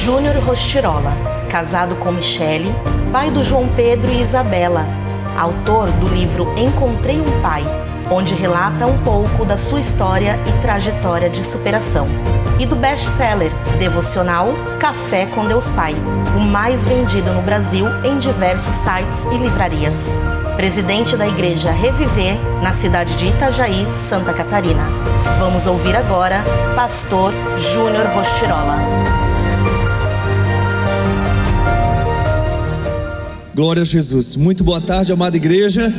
Júnior Rostirola, casado com Michele, pai do João Pedro e Isabela, autor do livro Encontrei um Pai, onde relata um pouco da sua história e trajetória de superação, e do best-seller devocional Café com Deus Pai, o mais vendido no Brasil em diversos sites e livrarias. Presidente da Igreja Reviver, na cidade de Itajaí, Santa Catarina. Vamos ouvir agora Pastor Júnior Rostirola. Glória a Jesus. Muito boa tarde, amada igreja.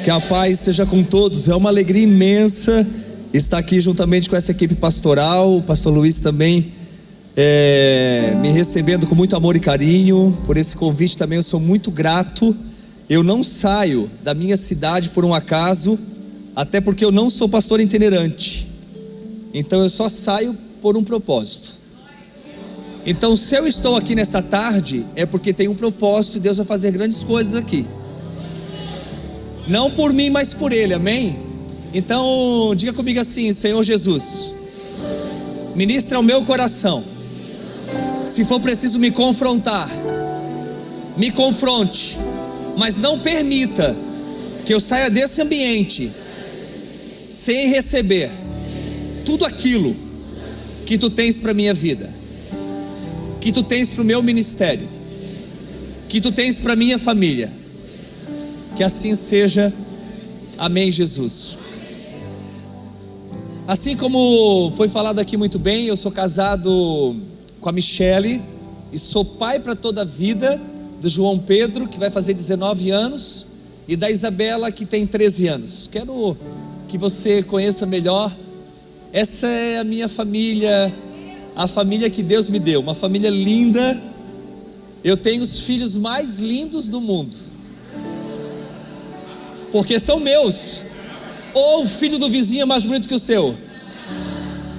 Que a paz seja com todos. É uma alegria imensa estar aqui juntamente com essa equipe pastoral. O pastor Luiz também me recebendo com muito amor e carinho. Por esse convite também eu sou muito grato. Eu não saio da minha cidade por um acaso, até porque eu não sou pastor itinerante. Então eu só saio por um propósito. Então se eu estou aqui nessa tarde, é porque tem um propósito e Deus vai fazer grandes coisas aqui. Não por mim, mas por Ele, amém? Então diga comigo assim: Senhor Jesus, ministra ao meu coração. Se for preciso me confrontar, me confronte, mas não permita que eu saia desse ambiente sem receber tudo aquilo que Tu tens para a minha vida, que Tu tens para o meu ministério, que Tu tens para a minha família. Que assim seja, amém, Jesus. Assim como foi falado aqui muito bem, eu sou casado com a Michele e sou pai para toda a vida do João Pedro, que vai fazer 19 anos, e da Isabela, que tem 13 anos. Quero que você conheça melhor. Essa é a minha família, a família que Deus me deu, uma família linda. Eu tenho os filhos mais lindos do mundo, porque são meus. Ou o filho do vizinho é mais bonito que o seu?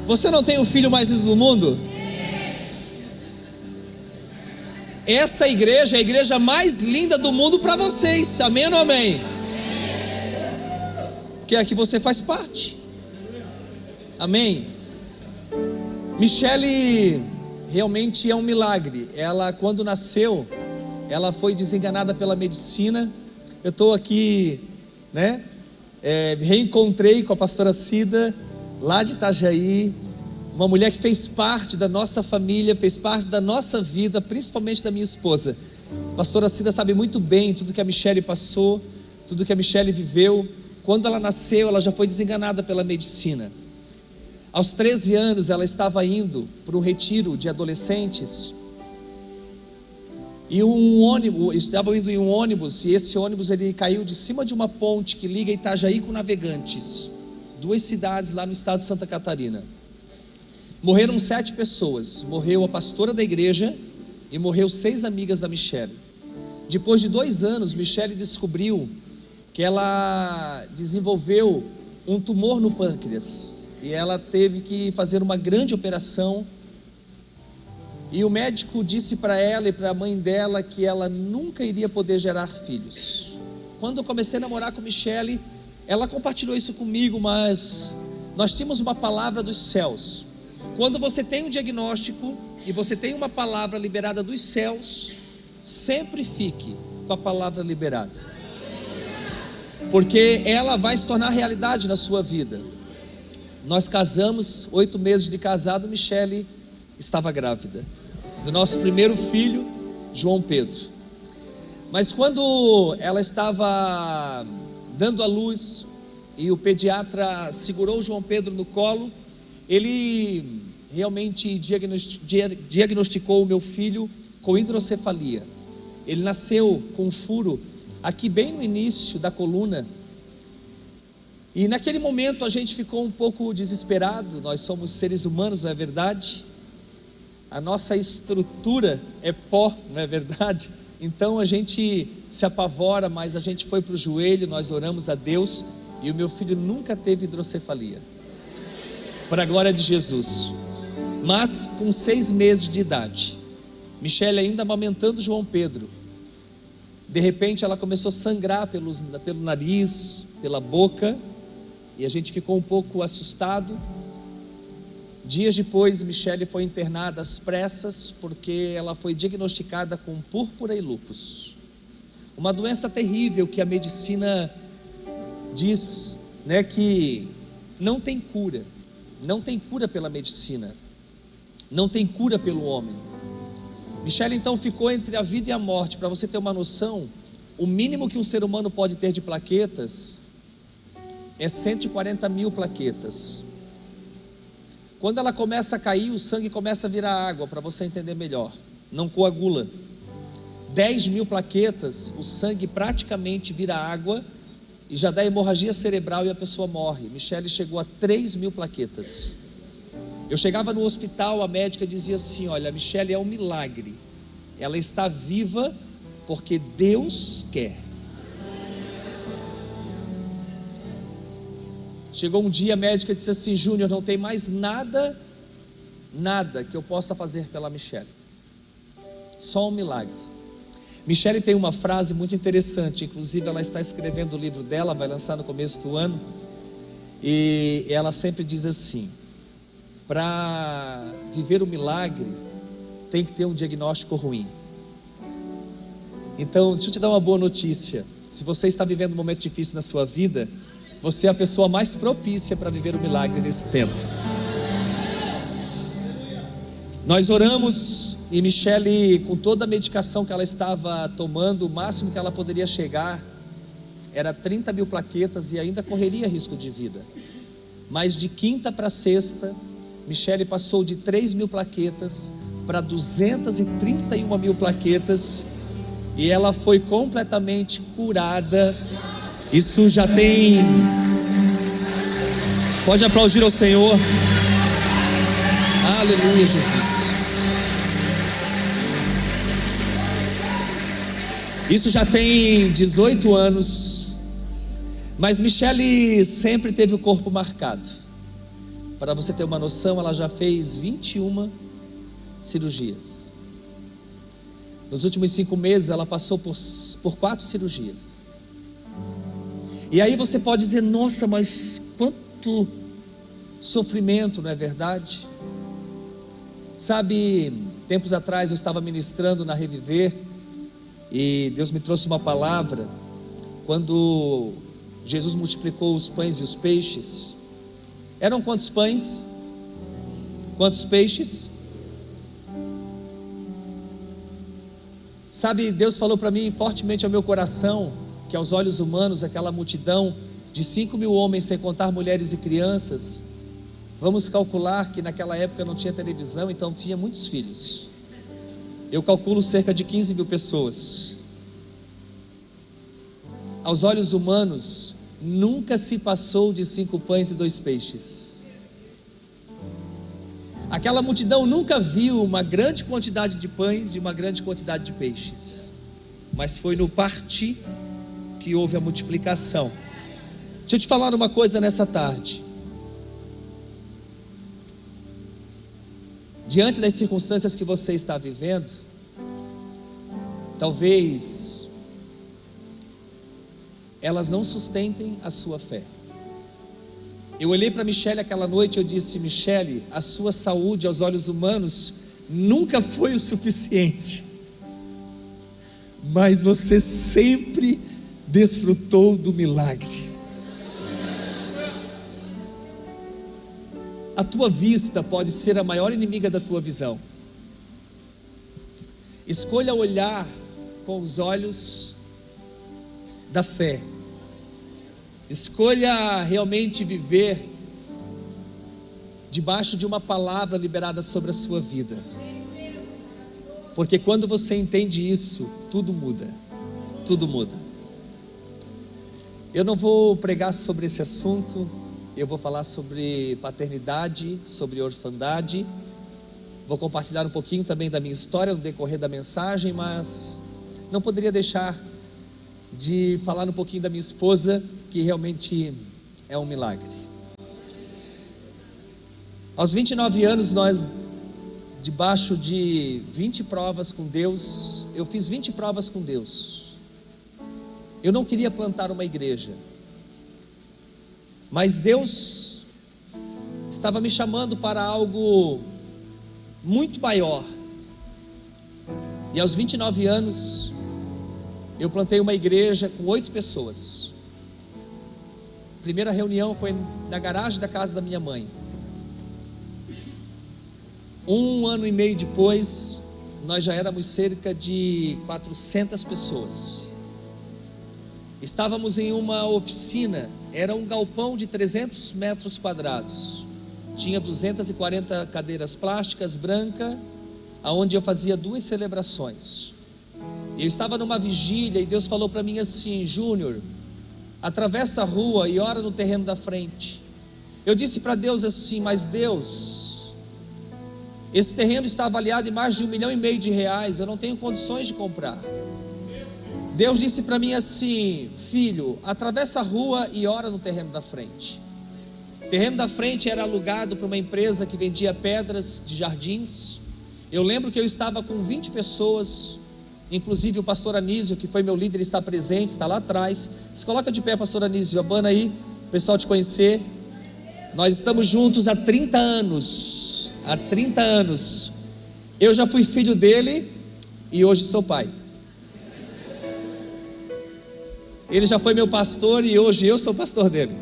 Você não tem o filho mais lindo do mundo? Essa igreja é a igreja mais linda do mundo para vocês, amém ou não amém? Porque aqui você faz parte, amém? Michele realmente é um milagre. Ela, quando nasceu, ela foi desenganada pela medicina. Eu estou aqui, reencontrei com a pastora Cida, lá de Itajaí, uma mulher que fez parte da nossa família, fez parte da nossa vida, principalmente da minha esposa. A pastora Cida sabe muito bem tudo que a Michele passou, tudo que a Michele viveu. Quando ela nasceu, ela já foi desenganada pela medicina. Aos 13 anos, ela estava indo para um retiro de adolescentes, e estavam indo em um ônibus, e esse ônibus ele caiu de cima de uma ponte que liga Itajaí com Navegantes, duas cidades lá no estado de Santa Catarina. Morreram 7 pessoas. Morreu a pastora da igreja e morreu 6 amigas da Michele. Depois de 2 anos, Michele descobriu que ela desenvolveu um tumor no pâncreas, e ela teve que fazer uma grande operação. E o médico disse para ela e para a mãe dela que ela nunca iria poder gerar filhos. Quando eu comecei a namorar com Michele, ela compartilhou isso comigo, mas nós tínhamos uma palavra dos céus. Quando você tem um diagnóstico e você tem uma palavra liberada dos céus, sempre fique com a palavra liberada, porque ela vai se tornar realidade na sua vida. Nós casamos, 8 meses de casado, Michele estava grávida do nosso primeiro filho, João Pedro. Mas quando ela estava dando à luz e o pediatra segurou o João Pedro no colo, ele realmente diagnosticou o meu filho com hidrocefalia. Ele nasceu com um furo aqui bem no início da coluna. E naquele momento a gente ficou um pouco desesperado. Nós somos seres humanos, não é verdade? A nossa estrutura é pó, não é verdade? Então a gente se apavora, mas a gente foi para o joelho, nós oramos a Deus, e o meu filho nunca teve hidrocefalia, para a glória de Jesus. Mas com 6 meses de idade, Michele ainda amamentando João Pedro, de repente ela começou a sangrar pelo nariz, pela boca, e a gente ficou um pouco assustado. Dias depois, Michele foi internada às pressas porque ela foi diagnosticada com púrpura e lúpus. Uma doença terrível que a medicina diz, que não tem cura. Não tem cura pela medicina. Não tem cura pelo homem. Michele então ficou entre a vida e a morte. Para você ter uma noção, o mínimo que um ser humano pode ter de plaquetas é 140 mil plaquetas. Quando ela começa a cair, o sangue começa a virar água, para você entender melhor, não coagula. 10 mil plaquetas, o sangue praticamente vira água e já dá hemorragia cerebral e a pessoa morre. Michele chegou a 3 mil plaquetas. Eu chegava no hospital, a médica dizia assim: olha, a Michele é um milagre, ela está viva porque Deus quer. Chegou um dia, a médica disse assim: Júnior, não tem mais nada que eu possa fazer pela Michele, só um milagre. Michele tem uma frase muito interessante, inclusive ela está escrevendo o livro dela, vai lançar no começo do ano, e ela sempre diz assim: para viver o milagre tem que ter um diagnóstico ruim. Então, deixa eu te dar uma boa notícia: se você está vivendo um momento difícil na sua vida, você é a pessoa mais propícia para viver o milagre nesse tempo. Nós oramos e Michele, com toda a medicação que ela estava tomando, o máximo que ela poderia chegar era 30 mil plaquetas e ainda correria risco de vida. Mas de quinta para sexta, Michele passou de 3 mil plaquetas para 231 mil plaquetas e ela foi completamente curada. Isso já tem... Pode aplaudir ao Senhor. Aleluia, Jesus. Isso já tem 18 anos. Mas Michele sempre teve o corpo marcado. Para você ter uma noção, ela já fez 21 cirurgias. Nos últimos 5 meses ela passou por 4 cirurgias. E aí você pode dizer: nossa, mas quanto sofrimento, não é verdade? Sabe, tempos atrás eu estava ministrando na Reviver e Deus me trouxe uma palavra. Quando Jesus multiplicou os pães e os peixes, eram quantos pães? Quantos peixes? Sabe, Deus falou para mim fortemente ao meu coração que aos olhos humanos aquela multidão de 5 mil homens, sem contar mulheres e crianças, vamos calcular que naquela época não tinha televisão, então tinha muitos filhos. Eu calculo cerca de 15 mil pessoas. Aos olhos humanos, nunca se passou de 5 pães e 2 peixes. Aquela multidão nunca viu uma grande quantidade de pães e uma grande quantidade de peixes, mas foi no partir que houve a multiplicação. Deixa eu te falar uma coisa nessa tarde. Diante das circunstâncias que você está vivendo, talvez elas não sustentem a sua fé. Eu olhei para Michele aquela noite e eu disse: Michele, a sua saúde aos olhos humanos nunca foi o suficiente, mas você sempre desfrutou do milagre. A tua vista pode ser a maior inimiga da tua visão. Escolha olhar com os olhos da fé. Escolha realmente viver debaixo de uma palavra liberada sobre a sua vida. Porque quando você entende isso, tudo muda. Tudo muda. Eu não vou pregar sobre esse assunto. Eu vou falar sobre paternidade, sobre orfandade. Vou compartilhar um pouquinho também da minha história no decorrer da mensagem, mas não poderia deixar de falar um pouquinho da minha esposa, que realmente é um milagre. Aos 29 anos, nós, debaixo de 20 provas com Deus, eu fiz 20 provas com Deus. Eu não queria plantar uma igreja, mas Deus estava me chamando para algo muito maior. E aos 29 anos, eu plantei uma igreja com 8 pessoas. A primeira reunião foi na garagem da casa da minha mãe. 1 ano e meio depois, nós já éramos cerca de 400 pessoas. Estávamos em uma oficina, era um galpão de 300 metros quadrados. Tinha 240 cadeiras plásticas brancas, onde eu fazia 2 celebrações. Eu estava numa vigília e Deus falou para mim assim: Júnior, atravessa a rua e ora no terreno da frente. Eu disse para Deus assim: mas Deus, esse terreno está avaliado em mais de R$1,5 milhão, eu não tenho condições de comprar. Deus disse para mim assim: filho, atravessa a rua e ora no terreno da frente. O terreno da frente era alugado para uma empresa que vendia pedras de jardins. Eu lembro que eu estava com 20 pessoas, inclusive o pastor Anísio, que foi meu líder, está presente, está lá atrás. Se coloca de pé, pastor Anísio, abana aí, o pessoal te conhecer. Nós estamos juntos há 30 anos. Há 30 anos. Eu já fui filho dele e hoje sou pai. Ele já foi meu pastor e hoje eu sou pastor dele.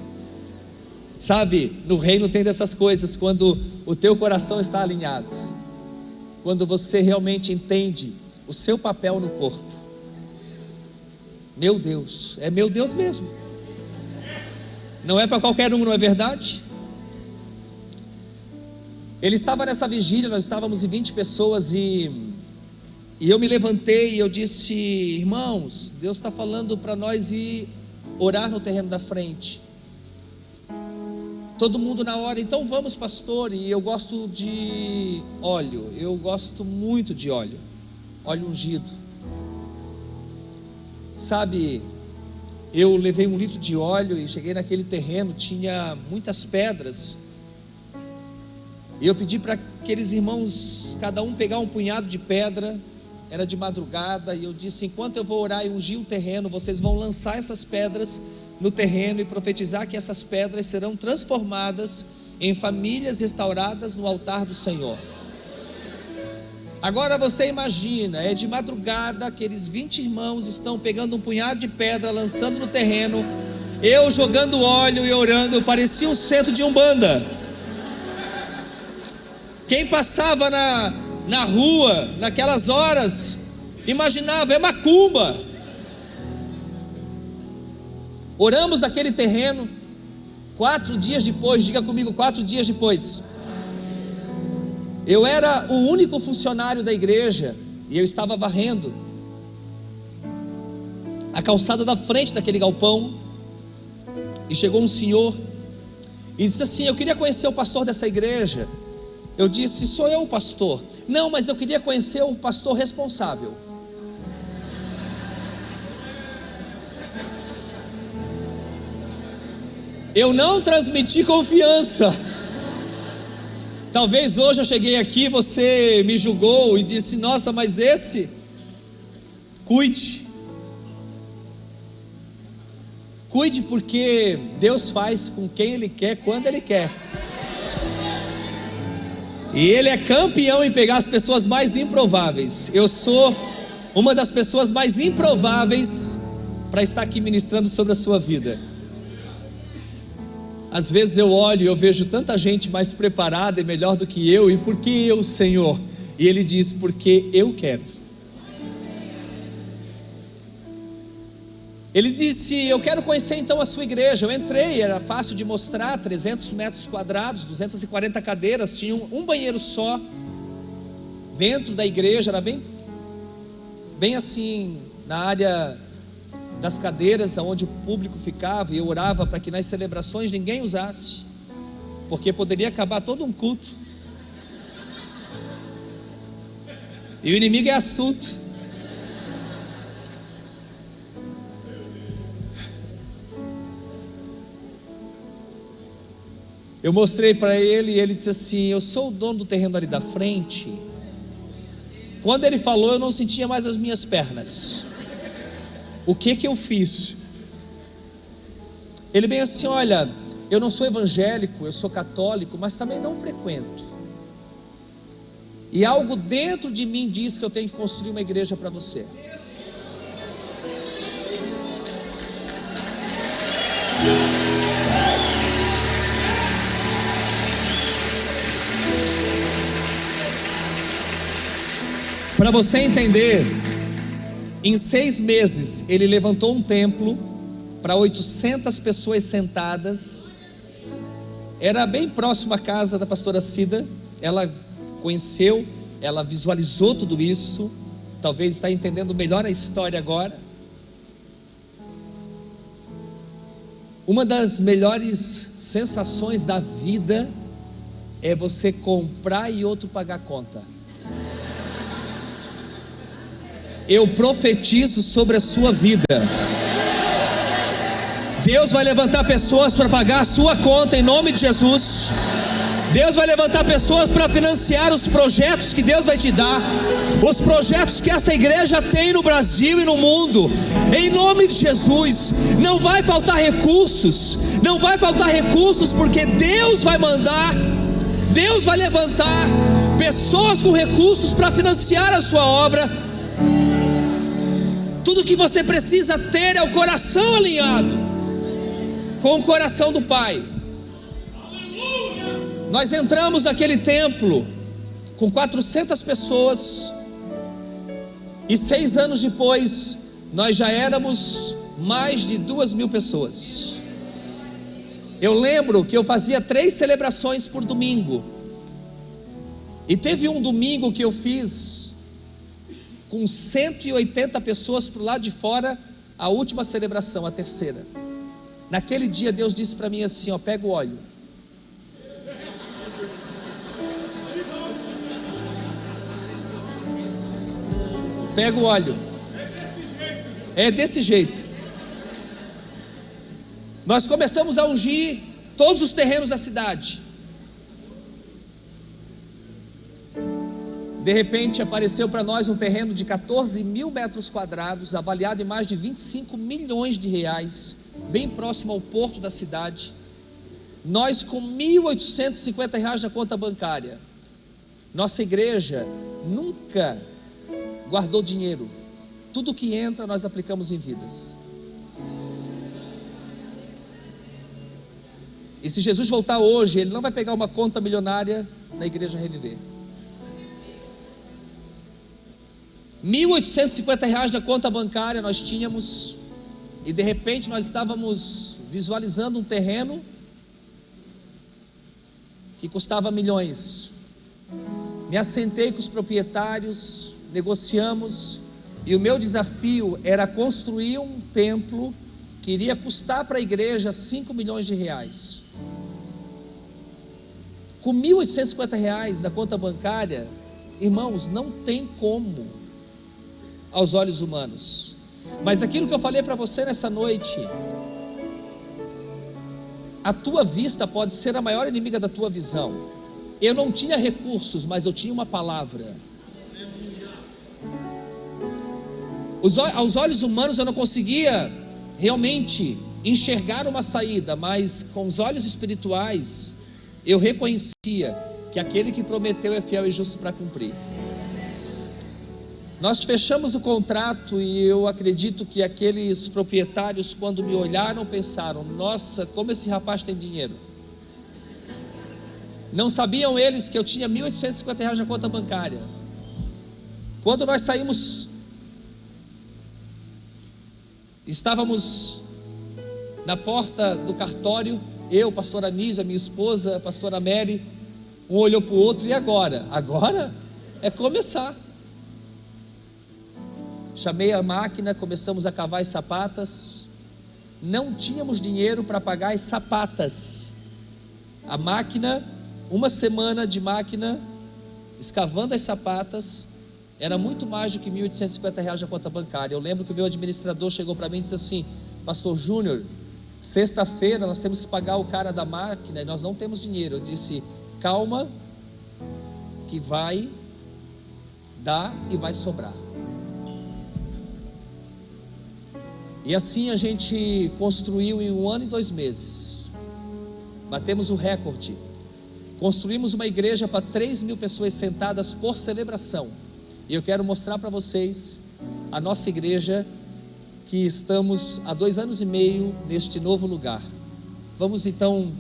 Sabe, no reino tem dessas coisas, quando o teu coração está alinhado, quando você realmente entende o seu papel no corpo. Meu Deus, é meu Deus mesmo. Não é para qualquer um, não é verdade? Ele estava nessa vigília, nós estávamos em 20 pessoas e eu me levantei e eu disse: irmãos, Deus está falando para nós ir orar no terreno da frente. Todo mundo na hora, então vamos, pastor. E eu gosto de óleo, eu gosto muito de óleo ungido. Sabe, eu levei 1 litro de óleo e cheguei naquele terreno, tinha muitas pedras. E eu pedi para aqueles irmãos, cada um pegar um punhado de pedra. Era de madrugada e eu disse: enquanto eu vou orar e ungir o terreno, vocês vão lançar essas pedras no terreno e profetizar que essas pedras serão transformadas em famílias restauradas no altar do Senhor. Agora você imagina, é de madrugada, aqueles 20 irmãos estão pegando um punhado de pedra, lançando no terreno, eu jogando óleo e orando, parecia um centro de umbanda. Quem passava na rua, naquelas horas, imaginava: é macumba. Oramos aquele terreno. 4 dias depois, diga comigo, 4 dias depois, eu era o único funcionário da igreja e eu estava varrendo a calçada da frente daquele galpão. E chegou um senhor e disse assim: eu queria conhecer o pastor dessa igreja. Eu disse: sou eu o pastor. Não, mas eu queria conhecer o pastor responsável. Eu não transmiti confiança. Talvez hoje eu cheguei aqui, você me julgou e disse: nossa, mas esse, cuide, porque Deus faz com quem Ele quer, quando Ele quer. E Ele é campeão em pegar as pessoas mais improváveis. Eu sou uma das pessoas mais improváveis para estar aqui ministrando sobre a sua vida. Às vezes eu olho e eu vejo tanta gente mais preparada e melhor do que eu. E por que eu, Senhor? E Ele diz: porque eu quero. Ele disse: eu quero conhecer então a sua igreja. Eu entrei, era fácil de mostrar, 300 metros quadrados, 240 cadeiras, tinha um banheiro só dentro da igreja, era bem assim, na área das cadeiras, onde o público ficava, e eu orava para que nas celebrações ninguém usasse, porque poderia acabar todo um culto. E o inimigo é astuto. Eu mostrei para ele e ele disse assim: eu sou o dono do terreno ali da frente. Quando ele falou, eu não sentia mais as minhas pernas. O que eu fiz? Ele bem assim: olha, Eu não sou evangélico, eu sou católico, mas também não frequento. E algo dentro de mim diz que eu tenho que construir uma igreja para você. Para você entender, em 6 meses ele levantou um templo para 800 pessoas sentadas. Era bem próximo à casa da pastora Cida. Ela conheceu, ela visualizou tudo isso. Talvez está entendendo melhor a história agora. Uma das melhores sensações da vida é você comprar e outro pagar a conta. Eu profetizo sobre a sua vida. Deus vai levantar pessoas para pagar a sua conta em nome de Jesus. Deus vai levantar pessoas para financiar os projetos que Deus vai te dar, os projetos que essa igreja tem no Brasil e no mundo, em nome de Jesus. Não vai faltar recursos, não vai faltar recursos, porque Deus vai mandar, Deus vai levantar pessoas com recursos para financiar a sua obra. Tudo que você precisa ter é o coração alinhado com o coração do Pai. Nós entramos naquele templo com 400 pessoas, e 6 anos depois nós já éramos mais de 2.000 pessoas. Eu lembro que eu fazia 3 celebrações por domingo, e teve um domingo que eu fiz com 180 pessoas para o lado de fora, a última celebração, a terceira. Naquele dia Deus disse para mim assim, ó, pega o óleo. Pega o óleo. É desse jeito. Nós começamos a ungir todos os terrenos da cidade. De repente apareceu para nós um terreno de 14.000 metros quadrados, avaliado em mais de 25 milhões de reais, bem próximo ao porto da cidade. Nós com R$1.850 na conta bancária. Nossa igreja nunca guardou dinheiro. Tudo que entra nós aplicamos em vidas. E se Jesus voltar hoje, Ele não vai pegar uma conta milionária na igreja Reviver. R$1.850 na conta bancária nós tínhamos, e de repente nós estávamos visualizando um terreno que custava milhões. Me assentei com os proprietários, negociamos, e o meu desafio era construir um templo que iria custar para a igreja 5 milhões de reais. Com R$1.850 na conta bancária, irmãos, não tem como aos olhos humanos. Mas aquilo que eu falei para você nessa noite, a tua vista pode ser a maior inimiga da tua visão. Eu não tinha recursos, mas eu tinha uma palavra. Aos olhos humanos eu não conseguia realmente enxergar uma saída, mas com os olhos espirituais eu reconhecia que aquele que prometeu é fiel e justo para cumprir. Nós fechamos o contrato, e eu acredito que aqueles proprietários, quando me olharam, pensaram: nossa, como esse rapaz tem dinheiro. Não sabiam eles que eu tinha R$1.850 na conta bancária. Quando nós saímos, estávamos na porta do cartório, eu, pastora Anísia, minha esposa, pastora Mary, um olhou para o outro, e agora? Agora é começar. Chamei a máquina, começamos a cavar as sapatas. Não tínhamos dinheiro para pagar as sapatas. A máquina, uma semana de máquina, escavando as sapatas, era muito mais do que R$1.850 na conta bancária. Eu lembro que o meu administrador chegou para mim e disse assim: Pastor Júnior, sexta-feira nós temos que pagar o cara da máquina e nós não temos dinheiro. Eu disse: calma, que vai dar e vai sobrar. E assim a gente construiu em 1 ano e 2 meses. batemos o recorde. Construímos uma igreja para 3.000 pessoas sentadas por celebração. E eu quero mostrar para vocês a nossa igreja, que estamos há 2 anos e meio neste novo lugar. Vamos então...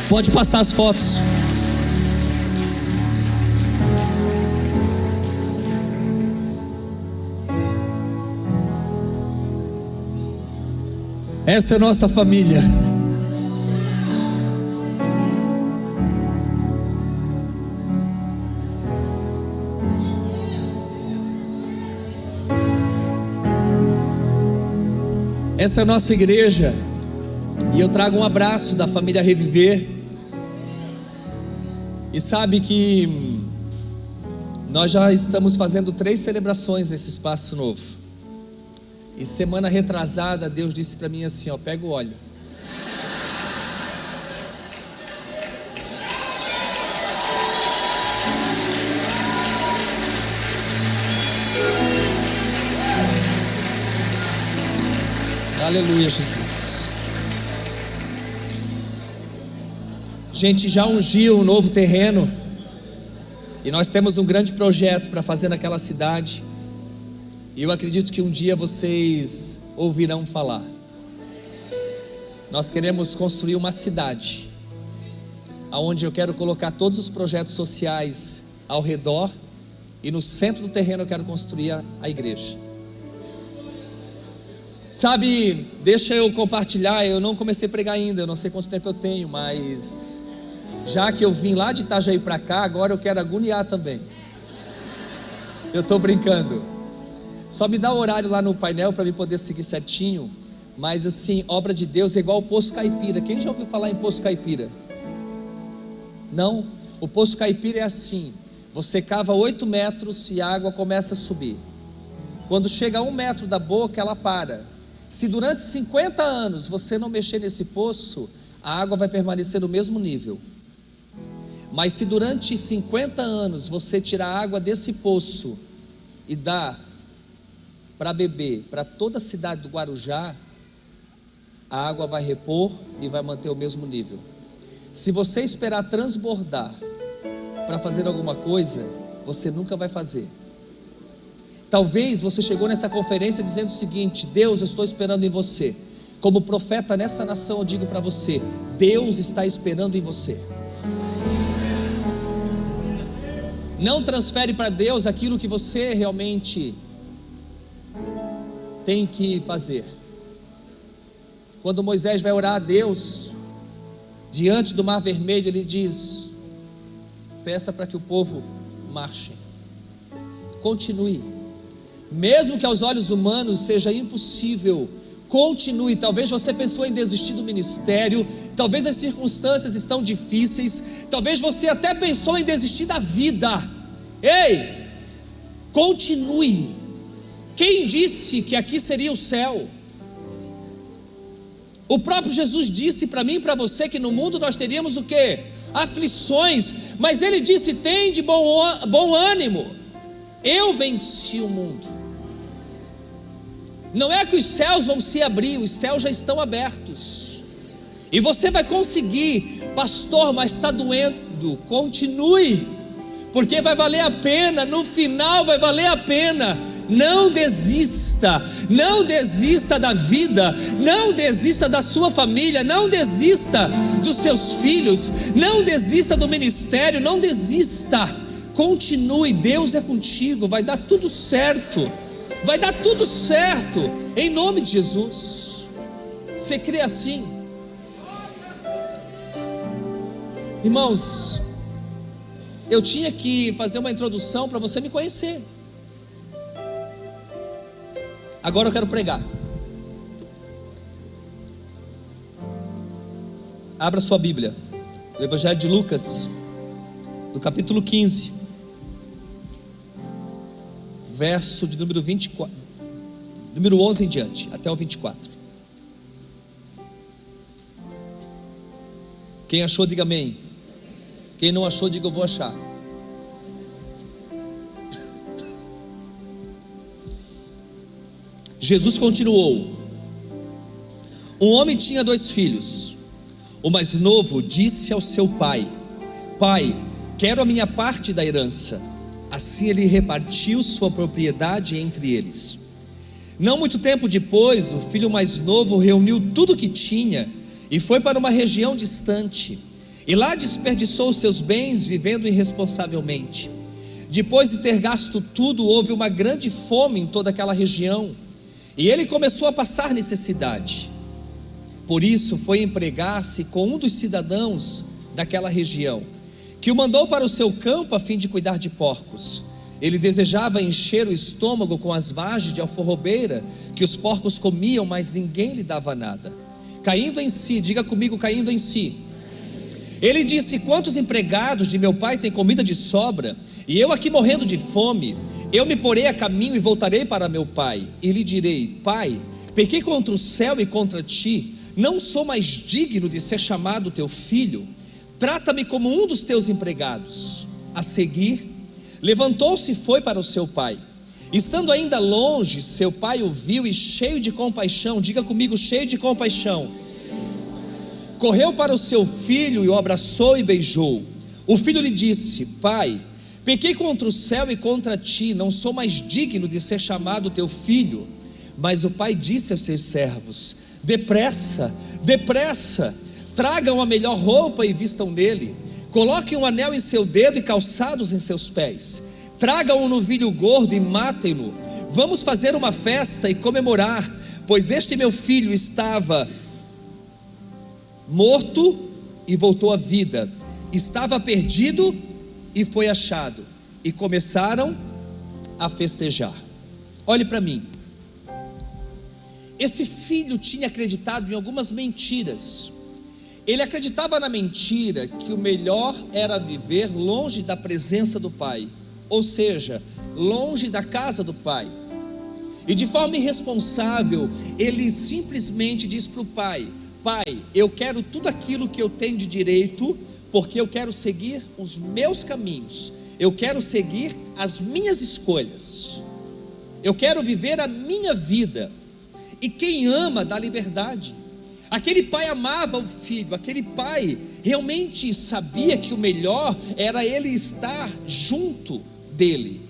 Pode passar as fotos. Essa é a nossa família. Essa é a nossa igreja. E eu trago um abraço da família Reviver. E sabe que nós já estamos fazendo 3 celebrações nesse espaço novo. E semana retrasada Deus disse para mim assim, ó, pega o óleo. Aleluia, Jesus. A gente já ungiu um novo terreno. E nós temos um grande projeto para fazer naquela cidade. E eu acredito que um dia vocês ouvirão falar. Nós queremos construir uma cidade onde eu quero colocar todos os projetos sociais ao redor. E no centro do terreno eu quero construir a igreja. Sabe, deixa eu compartilhar. Eu não comecei a pregar ainda, eu não sei quanto tempo eu tenho, mas já que eu vim lá de Itajaí para cá, agora eu quero agoniar também. Eu estou brincando. Só me dá o horário lá no painel para eu poder seguir certinho. Mas assim, obra de Deus é igual o Poço Caipira. Quem já ouviu falar em Poço Caipira? Não? O Poço Caipira é assim: você cava 8 metros e a água começa a subir. Quando chega a 1 metro da boca, ela para. Se durante 50 anos você não mexer nesse poço, a água vai permanecer no mesmo nível. Mas se durante 50 anos você tirar a água desse poço e dar para beber para toda a cidade do Guarujá, a água vai repor e vai manter o mesmo nível. Se você esperar transbordar para fazer alguma coisa, você nunca vai fazer. Talvez você chegou nessa conferência dizendo o seguinte: Deus, eu estou esperando em você. Como profeta nessa nação eu digo para você: Deus está esperando em você. Não transfere para Deus aquilo que você realmente tem que fazer. Quando Moisés vai orar a Deus diante do Mar Vermelho, ele diz: peça para que o povo marche, continue, mesmo que aos olhos humanos seja impossível, continue. Talvez você pensou em desistir do ministério, talvez as circunstâncias estão difíceis, talvez você até pensou em desistir da vida. Ei, continue. Quem disse que aqui seria o céu? O próprio Jesus disse para mim e para você que no mundo nós teríamos o quê? Aflições, mas ele disse: tem de bom ânimo, eu venci o mundo. Não é que os céus vão se abrir, os céus já estão abertos, e você vai conseguir. Pastor, mas está doendo. Continue, porque vai valer a pena, no final vai valer a pena. Não desista, não desista da vida, não desista da sua família, não desista dos seus filhos, não desista do ministério, não desista, continue. Deus é contigo, vai dar tudo certo, vai dar tudo certo, em nome de Jesus. Você crê assim? Irmãos, eu tinha que fazer uma introdução para você me conhecer. Agora eu quero pregar. Abra sua Bíblia, o Evangelho de Lucas, do capítulo 15, verso de número 24, número 11 em diante, até o 24. Quem achou, diga amém. Quem não achou, diga eu vou achar. Jesus continuou: um homem tinha 2 filhos. O mais novo disse ao seu pai: pai, quero a minha parte da herança. Assim ele repartiu sua propriedade entre eles. Não muito tempo depois, o filho mais novo reuniu tudo o que tinha e foi para uma região distante, e lá desperdiçou seus bens vivendo irresponsavelmente. Depois de ter gasto tudo, houve uma grande fome em toda aquela região, e ele começou a passar necessidade. Por isso foi empregar-se com um dos cidadãos daquela região, que o mandou para o seu campo a fim de cuidar de porcos. Ele desejava encher o estômago com as vagens de alforrobeira que os porcos comiam, mas ninguém lhe dava nada. Caindo em si, diga comigo, caindo em si, ele disse: quantos empregados de meu pai têm comida de sobra, e eu aqui morrendo de fome? Eu me porei a caminho e voltarei para meu pai, e lhe direi: pai, pequei contra o céu e contra ti, não sou mais digno de ser chamado teu filho, trata-me como um dos teus empregados. A seguir, levantou-se e foi para o seu pai. Estando ainda longe, seu pai o viu e, cheio de compaixão, diga comigo, cheio de compaixão, correu para o seu filho e o abraçou e beijou. O filho lhe disse: pai, pequei contra o céu e contra ti, não sou mais digno de ser chamado teu filho. Mas o pai disse aos seus servos: depressa, depressa, tragam a melhor roupa e vistam nele, coloquem um anel em seu dedo e calçados em seus pés, tragam um novilho gordo e matem-no. Vamos fazer uma festa e comemorar, pois este meu filho estava morto e voltou à vida, estava perdido e foi achado. E começaram a festejar. Olhe para mim. Esse filho tinha acreditado em algumas mentiras. Ele acreditava na mentira que o melhor era viver longe da presença do pai, ou seja, longe da casa do pai. E de forma irresponsável, ele simplesmente diz para o pai: pai, eu quero tudo aquilo que eu tenho de direito, porque eu quero seguir os meus caminhos, eu quero seguir as minhas escolhas, eu quero viver a minha vida. E quem ama dá liberdade. Aquele pai amava o filho, aquele pai realmente sabia que o melhor era ele estar junto dele.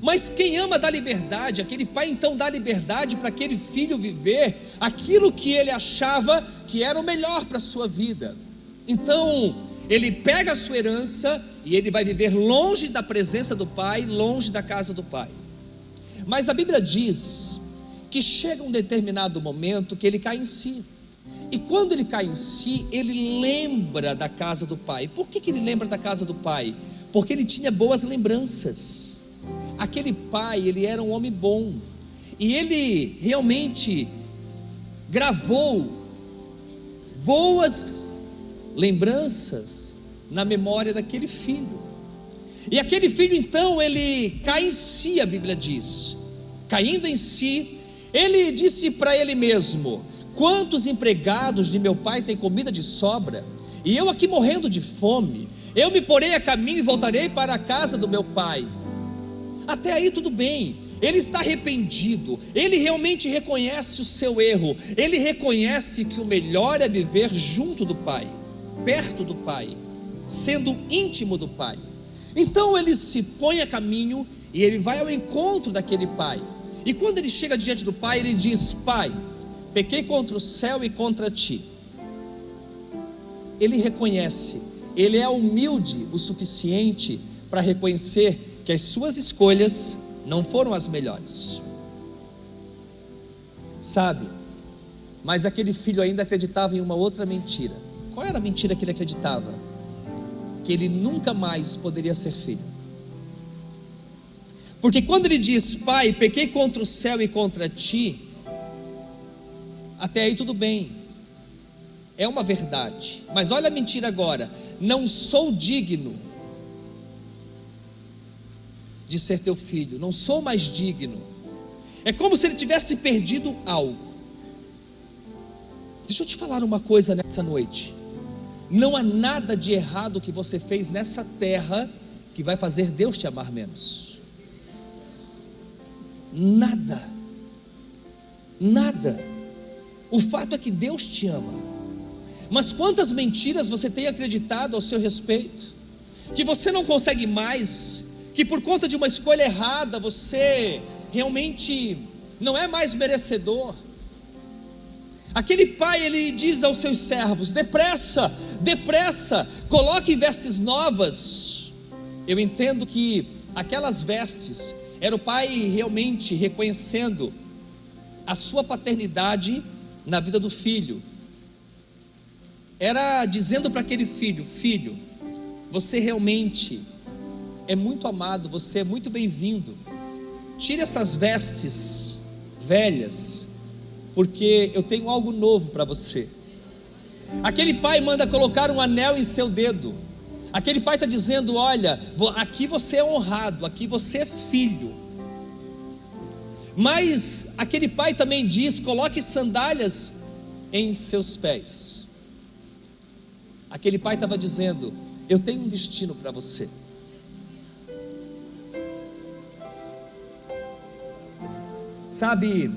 Mas quem ama dá liberdade. Aquele pai então dá liberdade para aquele filho viver aquilo que ele achava que era o melhor para a sua vida. Então ele pega a sua herança e ele vai viver longe da presença do pai, longe da casa do pai. Mas a Bíblia diz que chega um determinado momento que ele cai em si. E quando ele cai em si, ele lembra da casa do pai. Por que ele lembra da casa do pai? Porque ele tinha boas lembranças. Aquele pai, ele era um homem bom, e ele realmente gravou boas lembranças na memória daquele filho. E aquele filho então, ele cai em si, a Bíblia diz. Caindo em si, ele disse para ele mesmo: quantos empregados de meu pai têm comida de sobra, e eu aqui morrendo de fome? Eu me porei a caminho e voltarei para a casa do meu pai. Até aí tudo bem, ele está arrependido, ele realmente reconhece o seu erro, ele reconhece que o melhor é viver junto do pai, perto do pai, sendo íntimo do pai. Então ele se põe a caminho e ele vai ao encontro daquele pai. E quando ele chega diante do pai, ele diz: pai, pequei contra o céu e contra ti. Ele reconhece, ele é humilde o suficiente para reconhecer que as suas escolhas não foram as melhores. Sabe, mas aquele filho ainda acreditava em uma outra mentira. Qual era a mentira que ele acreditava? Que ele nunca mais poderia ser filho. Porque quando ele diz: pai, pequei contra o céu e contra ti, até aí tudo bem, é uma verdade. Mas olha a mentira agora: não sou digno de ser teu filho, não sou mais digno. É como se ele tivesse perdido algo. Deixa eu te falar uma coisa nessa noite: não há nada de errado que você fez nessa terra que vai fazer Deus te amar menos. Nada. nada. O fato é que Deus te ama. Mas quantas mentiras você tem acreditado ao seu respeito? Que você não consegue mais, que por conta de uma escolha errada você realmente não é mais merecedor. Aquele pai, ele diz aos seus servos: depressa, depressa, coloque vestes novas. Eu entendo que aquelas vestes era o pai realmente reconhecendo a sua paternidade na vida do filho. Era dizendo para aquele filho: filho, você realmente é muito amado, você é muito bem-vindo. Tire essas vestes velhas, porque eu tenho algo novo para você. Aquele pai manda colocar um anel em seu dedo. Aquele pai está dizendo: olha, aqui você é honrado, aqui você é filho. Mas aquele pai também diz: coloque sandálias em seus pés. Aquele pai estava dizendo: eu tenho um destino para você. Sabe,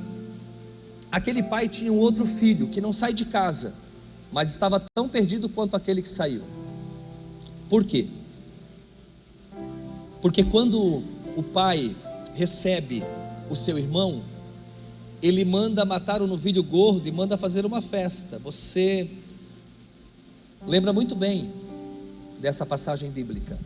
aquele pai tinha um outro filho que não sai de casa, mas estava tão perdido quanto aquele que saiu. Por quê? Porque quando o pai recebe o seu irmão, ele manda matar um novilho gordo e manda fazer uma festa. Você lembra muito bem dessa passagem bíblica.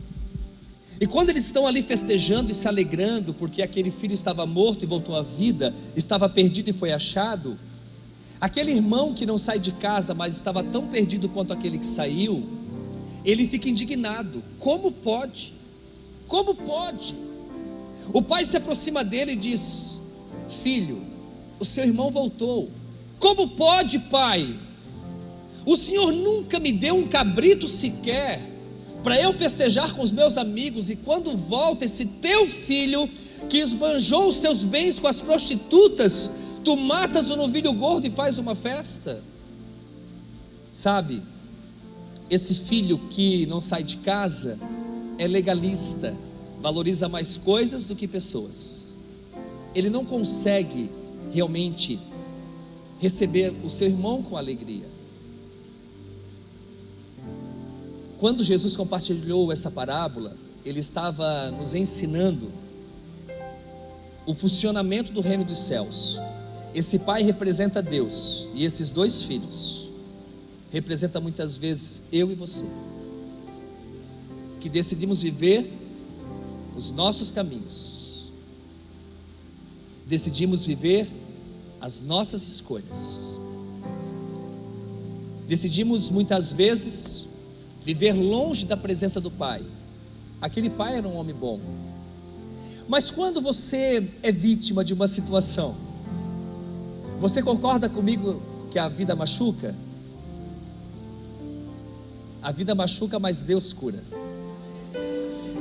E quando eles estão ali festejando e se alegrando, porque aquele filho estava morto e voltou à vida, estava perdido e foi achado, aquele irmão que não sai de casa, mas estava tão perdido quanto aquele que saiu, ele fica indignado. Como pode? Como pode? O pai se aproxima dele e diz: filho, o seu irmão voltou. Como pode, pai? O senhor nunca me deu um cabrito sequer para eu festejar com os meus amigos, e quando volta esse teu filho que esbanjou os teus bens com as prostitutas, tu matas o novilho gordo e faz uma festa? Sabe, esse filho que não sai de casa é legalista, valoriza mais coisas do que pessoas. Ele não consegue realmente receber o seu irmão com alegria. Quando Jesus compartilhou essa parábola, ele estava nos ensinando o funcionamento do reino dos céus. Esse pai representa Deus, e esses dois filhos representam muitas vezes eu e você, que decidimos viver os nossos caminhos, decidimos viver as nossas escolhas, decidimos muitas vezes viver longe da presença do pai. Aquele pai era um homem bom. Mas quando você é vítima de uma situação, você concorda comigo que a vida machuca? A vida machuca, mas Deus cura.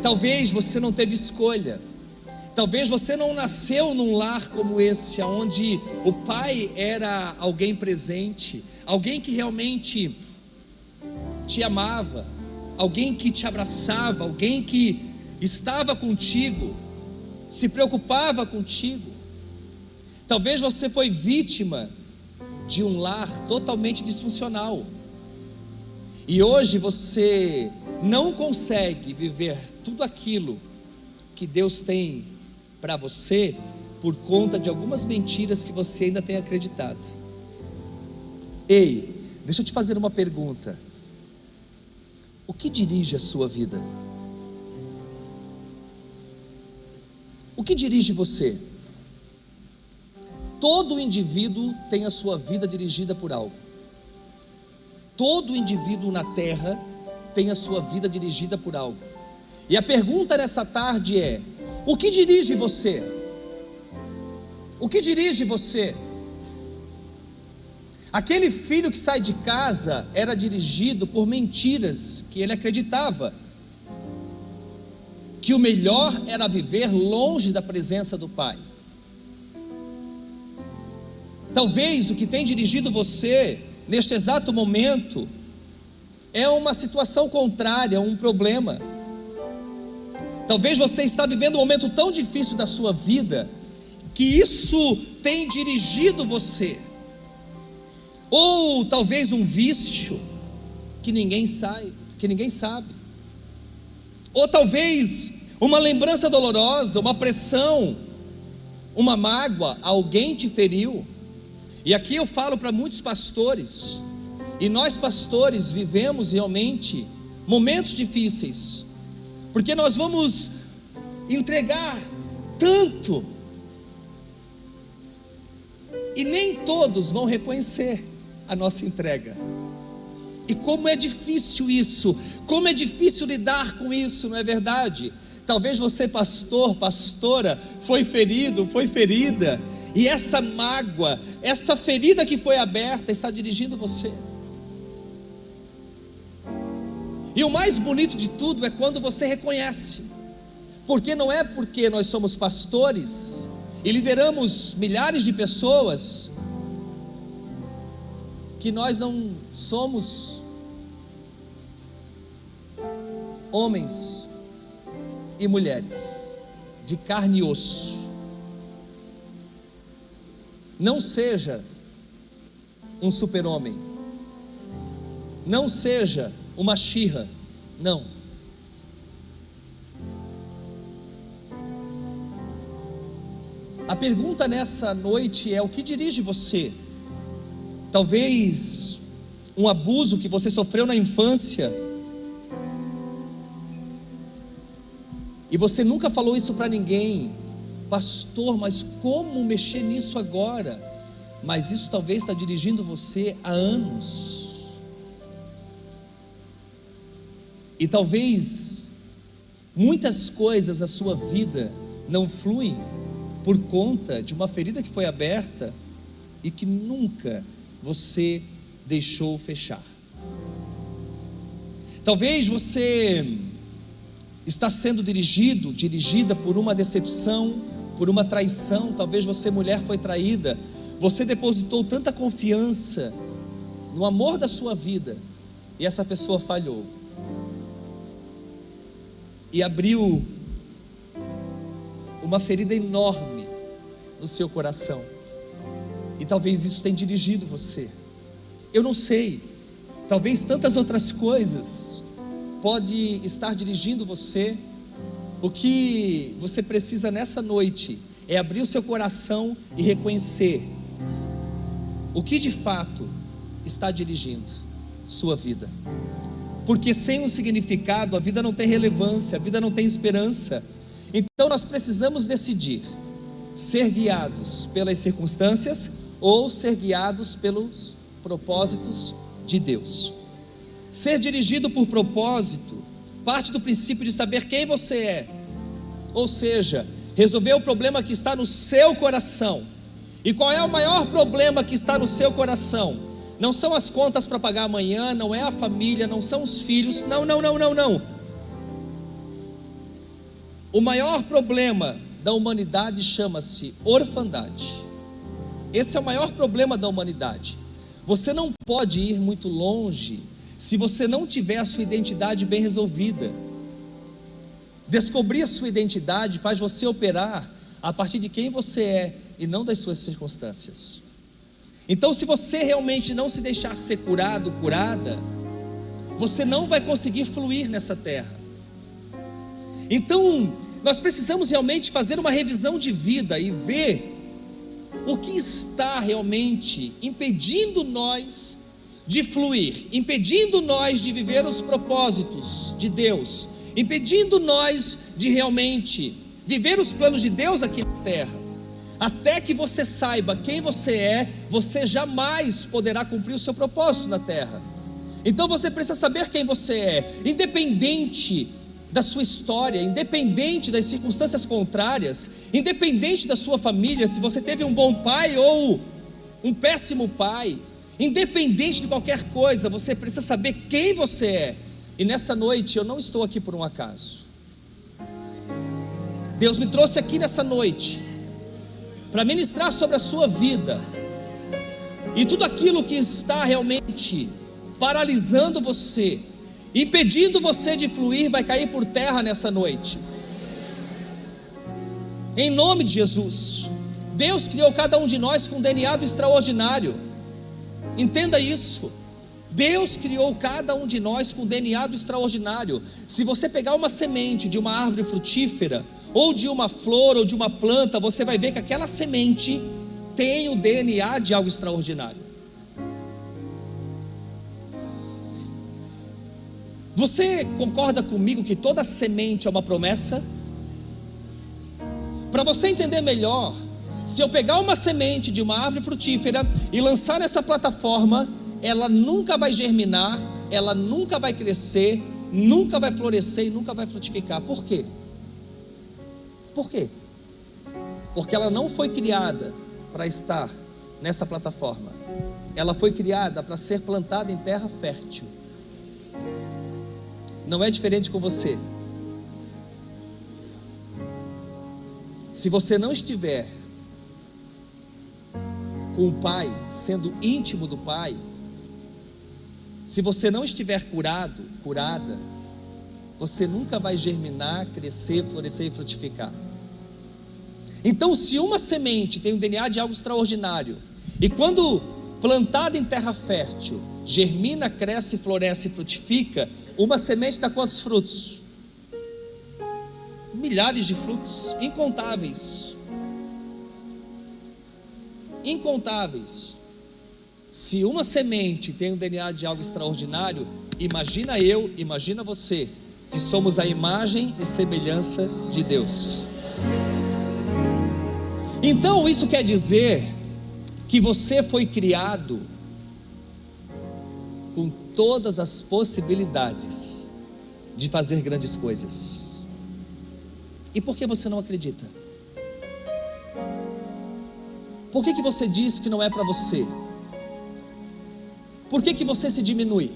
Talvez você não teve escolha. Talvez você não nasceu num lar como esse, onde o pai era alguém presente, alguém que realmente te amava, alguém que te abraçava, alguém que estava contigo, se preocupava contigo. Talvez você foi vítima de um lar totalmente disfuncional, e hoje você não consegue viver tudo aquilo que Deus tem para você por conta de algumas mentiras que você ainda tem acreditado. Ei, deixa eu te fazer uma pergunta: o que dirige a sua vida? O que dirige você? Todo indivíduo tem a sua vida dirigida por algo. Todo indivíduo na terra tem a sua vida dirigida por algo. E a pergunta nessa tarde é: o que dirige você? O que dirige você? Aquele filho que sai de casa era dirigido por mentiras que ele acreditava, que o melhor era viver longe da presença do pai. Talvez o que tem dirigido você neste exato momento é uma situação contrária, um problema. Talvez você está vivendo um momento tão difícil da sua vida que isso tem dirigido você, ou talvez um vício que ninguém sabe, ou talvez uma lembrança dolorosa, uma pressão, uma mágoa, alguém te feriu. E aqui eu falo para muitos pastores, e nós pastores vivemos realmente momentos difíceis, porque nós vamos entregar tanto, e nem todos vão reconhecer a nossa entrega. E como é difícil isso, como é difícil lidar com isso, não é verdade? Talvez você, pastor, pastora, foi ferido, foi ferida, e essa mágoa, essa ferida que foi aberta está dirigindo você. E o mais bonito de tudo é quando você reconhece, porque não é porque nós somos pastores e lideramos milhares de pessoas que nós não somos homens e mulheres de carne e osso. Não seja um super-homem, não seja uma She-Ra, não. A pergunta nessa noite é: o que dirige você? Talvez um abuso que você sofreu na infância, e você nunca falou isso para ninguém. Pastor, mas como mexer nisso agora? Mas isso talvez está dirigindo você há anos. E talvez muitas coisas da sua vida não fluem por conta de uma ferida que foi aberta e que nunca você deixou fechar. Talvez você está sendo dirigida por uma decepção, por uma traição. Talvez você, mulher, foi traída. Você depositou tanta confiança no amor da sua vida e essa pessoa falhou e abriu uma ferida enorme no seu coração. E talvez isso tenha dirigido você. Eu não sei, talvez tantas outras coisas pode estar dirigindo você. O que você precisa nessa noite é abrir o seu coração e reconhecer o que de fato está dirigindo sua vida. Porque sem um significado a vida não tem relevância, a vida não tem esperança. Então nós precisamos decidir: ser guiados pelas circunstâncias ou ser guiados pelos propósitos de Deus. Ser dirigido por propósito parte do princípio de saber quem você é, ou seja, resolver o problema que está no seu coração. E qual é o maior problema que está no seu coração? Não são as contas para pagar amanhã, não é a família, não são os filhos, não. O maior problema da humanidade chama-se orfandade. Esse é o maior problema da humanidade. Você não pode ir muito longe se você não tiver a sua identidade bem resolvida. Descobrir a sua identidade faz você operar a partir de quem você é e não das suas circunstâncias. Então, se você realmente não se deixar ser curado, curada, você não vai conseguir fluir nessa terra. Então, nós precisamos realmente fazer uma revisão de vida e ver o que está realmente impedindo nós de fluir, impedindo nós de viver os propósitos de Deus, impedindo nós de realmente viver os planos de Deus aqui na terra. Até que você saiba quem você é, você jamais poderá cumprir o seu propósito na terra. Então você precisa saber quem você é, independente da sua história, independente das circunstâncias contrárias, independente da sua família, se você teve um bom pai ou um péssimo pai, independente de qualquer coisa, você precisa saber quem você é. E nessa noite eu não estou aqui por um acaso. Deus me trouxe aqui nessa noite para ministrar sobre a sua vida, e tudo aquilo que está realmente paralisando você, impedindo você de fluir, vai cair por terra nessa noite, em nome de Jesus. Deus criou cada um de nós com um DNA extraordinário. Entenda isso. Deus criou cada um de nós com um DNA extraordinário. Se você pegar uma semente de uma árvore frutífera, ou de uma flor, ou de uma planta, você vai ver que aquela semente tem o DNA de algo extraordinário. Você concorda comigo que toda semente é uma promessa? Para você entender melhor, se eu pegar uma semente de uma árvore frutífera e lançar nessa plataforma, ela nunca vai germinar, ela nunca vai crescer, nunca vai florescer e nunca vai frutificar. Por quê? Por quê? Porque ela não foi criada para estar nessa plataforma. Ela foi criada para ser plantada em terra fértil. Não é diferente com você. Se você não estiver com o Pai, sendo íntimo do Pai, se você não estiver curada, você nunca vai germinar, crescer, florescer e frutificar. Então, se uma semente tem o DNA de algo extraordinário, e quando plantada em terra fértil, germina, cresce, floresce e frutifica, uma semente dá quantos frutos? Milhares de frutos, incontáveis. Incontáveis. Se uma semente tem o DNA de algo extraordinário, imagina eu, imagina você, que somos a imagem e semelhança de Deus. Então isso quer dizer que você foi criado com todas as possibilidades de fazer grandes coisas. E por que você não acredita? Por que você diz que não é para você? Por que você se diminui?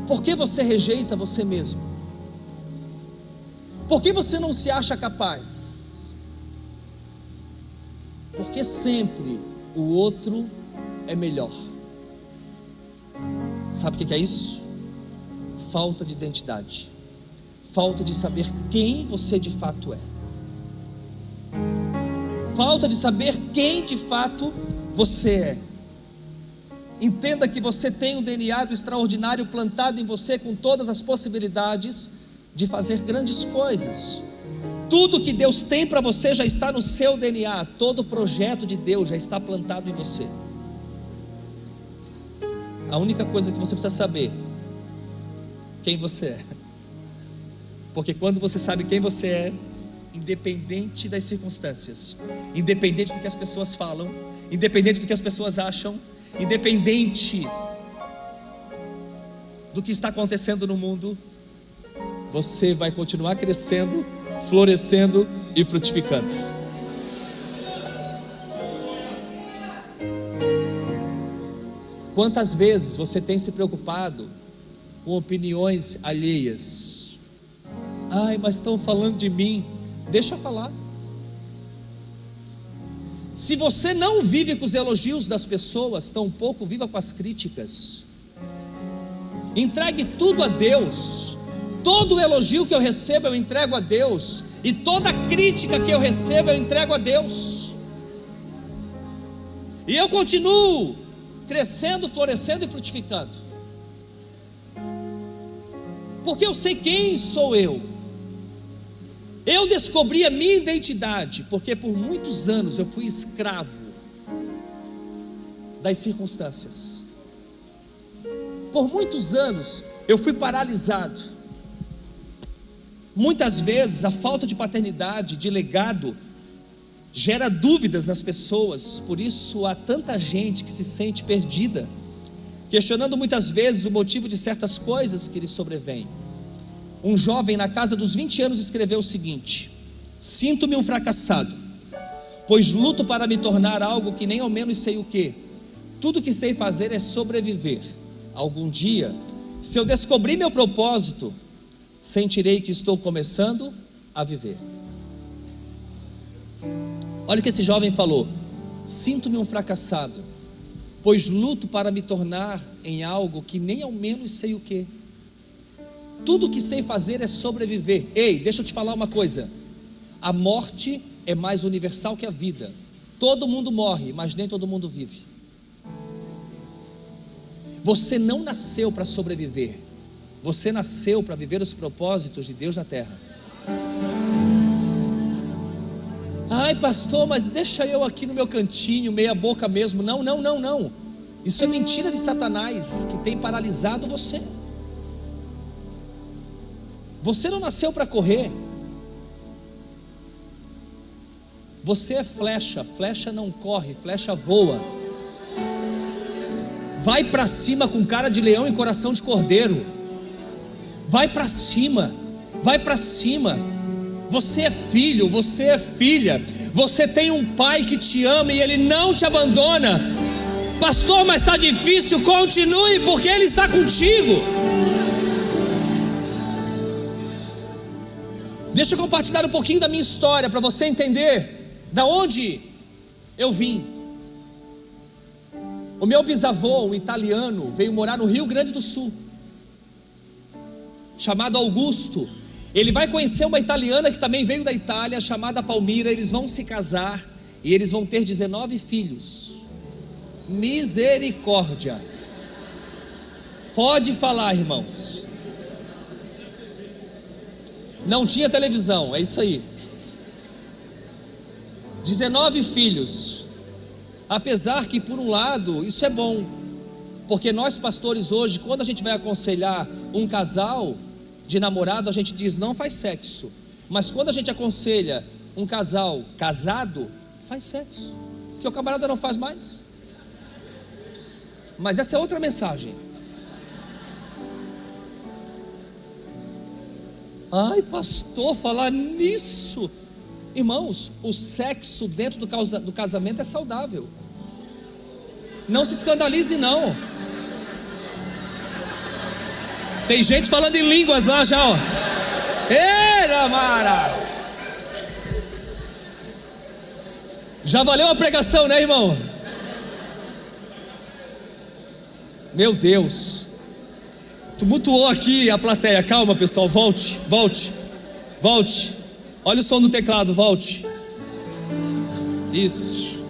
Por que você rejeita você mesmo? Por que você não se acha capaz? Porque sempre o outro é melhor. Sabe o que é isso? Falta de identidade. Falta de saber quem você de fato é. Falta de saber quem de fato você é. Entenda que você tem um DNA extraordinário plantado em você com todas as possibilidades de fazer grandes coisas. Tudo que Deus tem para você já está no seu DNA. Todo o projeto de Deus já está plantado em você. A única coisa que você precisa saber: quem você é. Porque quando você sabe quem você é, independente das circunstâncias, independente do que as pessoas falam, independente do que as pessoas acham, independente do que está acontecendo no mundo, você vai continuar crescendo, florescendo e frutificando. Quantas vezes você tem se preocupado com opiniões alheias? Ai, mas estão falando de mim. Deixa eu falar. Se você não vive com os elogios das pessoas, tampouco viva com as críticas. Entregue tudo a Deus. Todo o elogio que eu recebo eu entrego a Deus, e toda crítica que eu recebo eu entrego a Deus. E eu continuo crescendo, florescendo e frutificando. Porque eu sei quem sou eu. Eu descobri a minha identidade, porque por muitos anos eu fui escravo das circunstâncias. Por muitos anos eu fui paralisado. Muitas vezes a falta de paternidade, de legado, gera dúvidas nas pessoas. Por isso há tanta gente que se sente perdida, questionando muitas vezes o motivo de certas coisas que lhe sobrevêm. Um jovem na casa dos 20 anos escreveu o seguinte: sinto-me um fracassado, pois luto para me tornar algo que nem ao menos sei o que. Tudo que sei fazer é sobreviver. Algum dia, se eu descobrir meu propósito, sentirei que estou começando a viver. Olha o que esse jovem falou: sinto-me um fracassado, pois luto para me tornar em algo que nem ao menos sei o que. Tudo que sei fazer é sobreviver. Ei, deixa eu te falar uma coisa: a morte é mais universal que a vida. Todo mundo morre, mas nem todo mundo vive. Você não nasceu para sobreviver, você nasceu para viver os propósitos de Deus na terra. Ai, pastor, mas deixa eu aqui no meu cantinho, meia boca mesmo. Não. Isso é mentira de Satanás, que tem paralisado você. Você não nasceu para correr. Você é flecha, flecha não corre, flecha voa. Vai para cima com cara de leão e coração de cordeiro. Vai para cima, vai para cima. Você é filho, você é filha. Você tem um pai que te ama e ele não te abandona. Pastor, mas está difícil. Continue, porque ele está contigo. Deixa eu compartilhar um pouquinho da minha história para você entender da onde eu vim. O meu bisavô, um italiano, veio morar no Rio Grande do Sul, chamado Augusto. Ele vai conhecer uma italiana que também veio da Itália, chamada Palmira. Eles vão se casar e eles vão ter 19 filhos. Misericórdia. Pode falar, irmãos. Não tinha televisão, é isso aí. 19 filhos. Apesar que, por um lado, isso é bom, porque nós pastores hoje, quando a gente vai aconselhar um casal de namorado, a gente diz: não faz sexo. Mas quando a gente aconselha um casal casado, faz sexo, que o camarada não faz mais. Mas essa é outra mensagem. Ai, pastor, falar nisso. Irmãos, o sexo dentro do casamento é saudável. Não se escandalize não. Tem gente falando em línguas lá já, ó. Eira, Mara! Já valeu a pregação, né, irmão? Meu Deus. Tumultuou aqui a plateia. Calma, pessoal, volte. Olha o som do teclado, volte. Isso.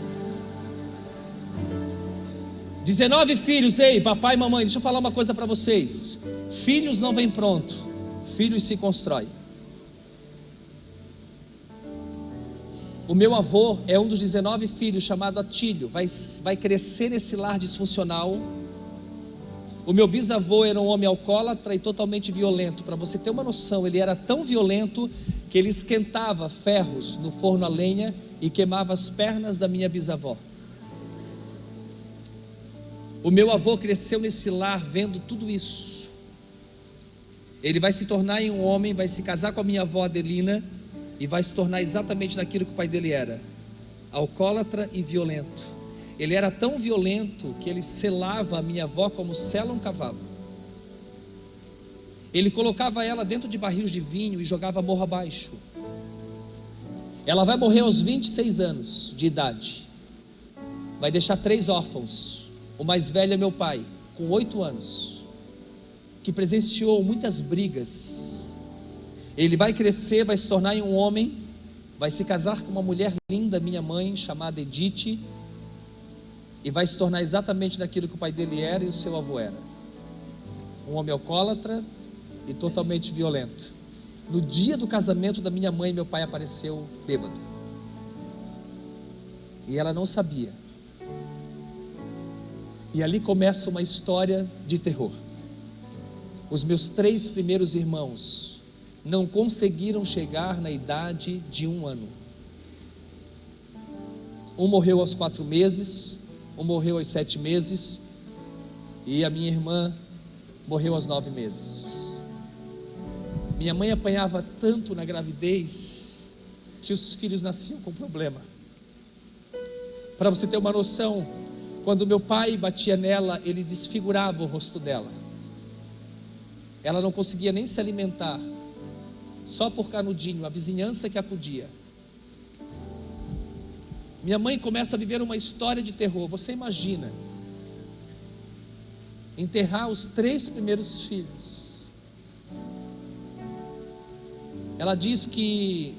19 filhos. Ei, papai e mamãe, deixa eu falar uma coisa para vocês. Filhos não vêm pronto, filhos se constroem. O meu avô é um dos 19 filhos, chamado Atílio. Vai crescer nesse lar disfuncional. O meu bisavô era um homem alcoólatra e totalmente violento. Para você ter uma noção, ele era tão violento que ele esquentava ferros no forno a lenha e queimava as pernas da minha bisavó. O meu avô cresceu nesse lar vendo tudo isso. Ele vai se tornar um homem, vai se casar com a minha avó Adelina e vai se tornar exatamente naquilo que o pai dele era: alcoólatra e violento. Ele era tão violento que ele selava a minha avó como sela um cavalo. Ele colocava ela dentro de barris de vinho e jogava morro abaixo. Ela vai morrer aos 26 anos de idade. Vai deixar 3 órfãos. O mais velho é meu pai, com 8 anos, que presenciou muitas brigas. Ele vai crescer, vai se tornar um homem, vai se casar com uma mulher linda, minha mãe, chamada Edith, e vai se tornar exatamente naquilo que o pai dele era e o seu avô era: um homem alcoólatra e totalmente violento. No dia do casamento da minha mãe, meu pai apareceu bêbado, e ela não sabia. E ali começa uma história de terror. Os meus 3 primeiros irmãos não conseguiram chegar na idade de 1 ano. Um morreu aos 4 meses, um morreu aos 7 meses, e a minha irmã morreu aos 9 meses. Minha mãe apanhava tanto na gravidez que os filhos nasciam com problema. Para você ter uma noção, quando meu pai batia nela, ele desfigurava o rosto dela. Ela não conseguia nem se alimentar, só por canudinho, a vizinhança que acudia. Minha mãe começa a viver uma história de terror. Você imagina enterrar os 3 primeiros filhos. Ela diz que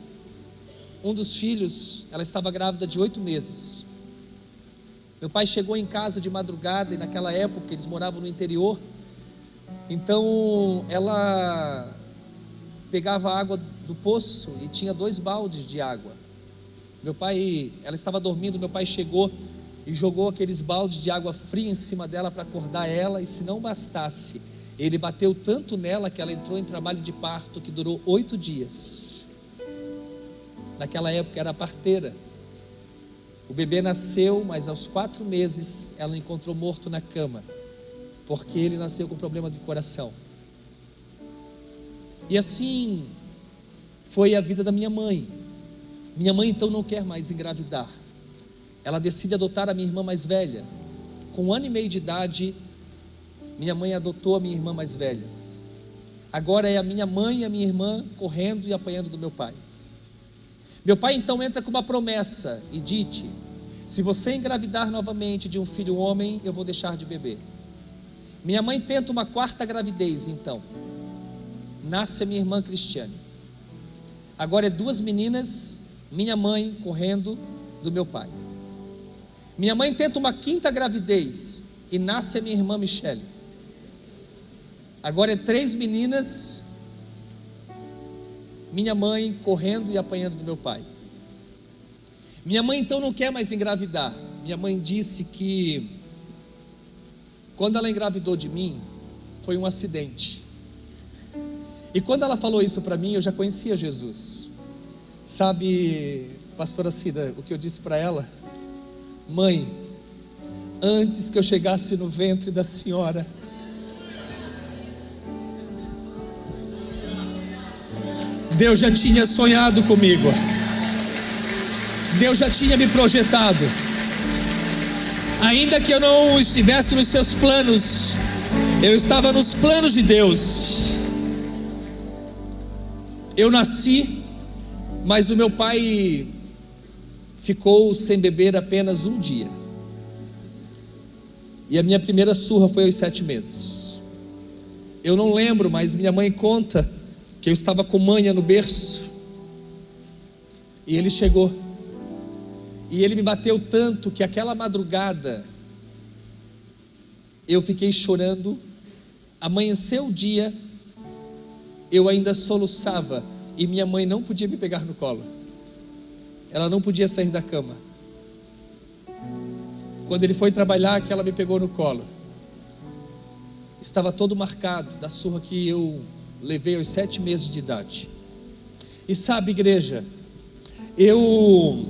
um dos filhos, ela estava grávida de 8 meses. Meu pai chegou em casa de madrugada, e naquela época eles moravam no interior. Então ela pegava água do poço e tinha 2 baldes de água. Ela estava dormindo, meu pai chegou e jogou aqueles baldes de água fria em cima dela para acordar ela, e se não bastasse, ele bateu tanto nela que ela entrou em trabalho de parto que durou 8 dias. Naquela época era parteira. O bebê nasceu, mas aos 4 meses ela encontrou morto na cama, porque ele nasceu com problema de coração. E assim foi a vida da minha mãe. Minha mãe então não quer mais engravidar. Ela decide adotar a minha irmã mais velha. Com 1 ano e meio de idade, minha mãe adotou a minha irmã mais velha. Agora é a minha mãe e a minha irmã correndo e apanhando do meu pai. Meu pai então entra com uma promessa: Edith, se você engravidar novamente de um filho homem, eu vou deixar de beber. Minha mãe tenta uma 4ª gravidez, então nasce a minha irmã Cristiane. Agora é 2 meninas, minha mãe correndo do meu pai. Minha mãe tenta uma 5ª gravidez e nasce a minha irmã Michele. Agora é 3 meninas, minha mãe correndo e apanhando do meu pai. Minha mãe então não quer mais engravidar. Minha mãe disse que quando ela engravidou de mim, foi um acidente. E quando ela falou isso para mim, eu já conhecia Jesus. Sabe, pastora Cida, o que eu disse para ela? Mãe, antes que eu chegasse no ventre da senhora, Deus já tinha sonhado comigo. Deus já tinha me projetado. Ainda que eu não estivesse nos seus planos, eu estava nos planos de Deus. Eu nasci, mas o meu pai ficou sem beber apenas 1 dia. E a minha primeira surra foi aos 7 meses. Eu não lembro, mas minha mãe conta que eu estava com manha no berço, e ele chegou, e ele me bateu tanto que aquela madrugada eu fiquei chorando. Amanheceu o dia, eu ainda soluçava, e minha mãe não podia me pegar no colo, ela não podia sair da cama. Quando ele foi trabalhar, que ela me pegou no colo, estava todo marcado da surra que eu levei aos 7 meses de idade. E sabe, igreja, eu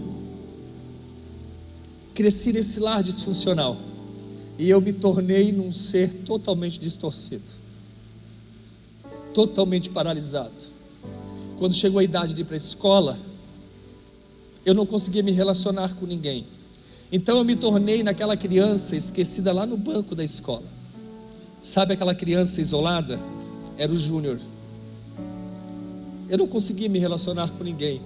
cresci nesse lar disfuncional, e eu me tornei num ser totalmente distorcido, totalmente paralisado. Quando chegou a idade de ir para a escola, eu não conseguia me relacionar com ninguém. Então eu me tornei naquela criança esquecida lá no banco da escola. Sabe aquela criança isolada? Era o Júnior. Eu não conseguia me relacionar com ninguém.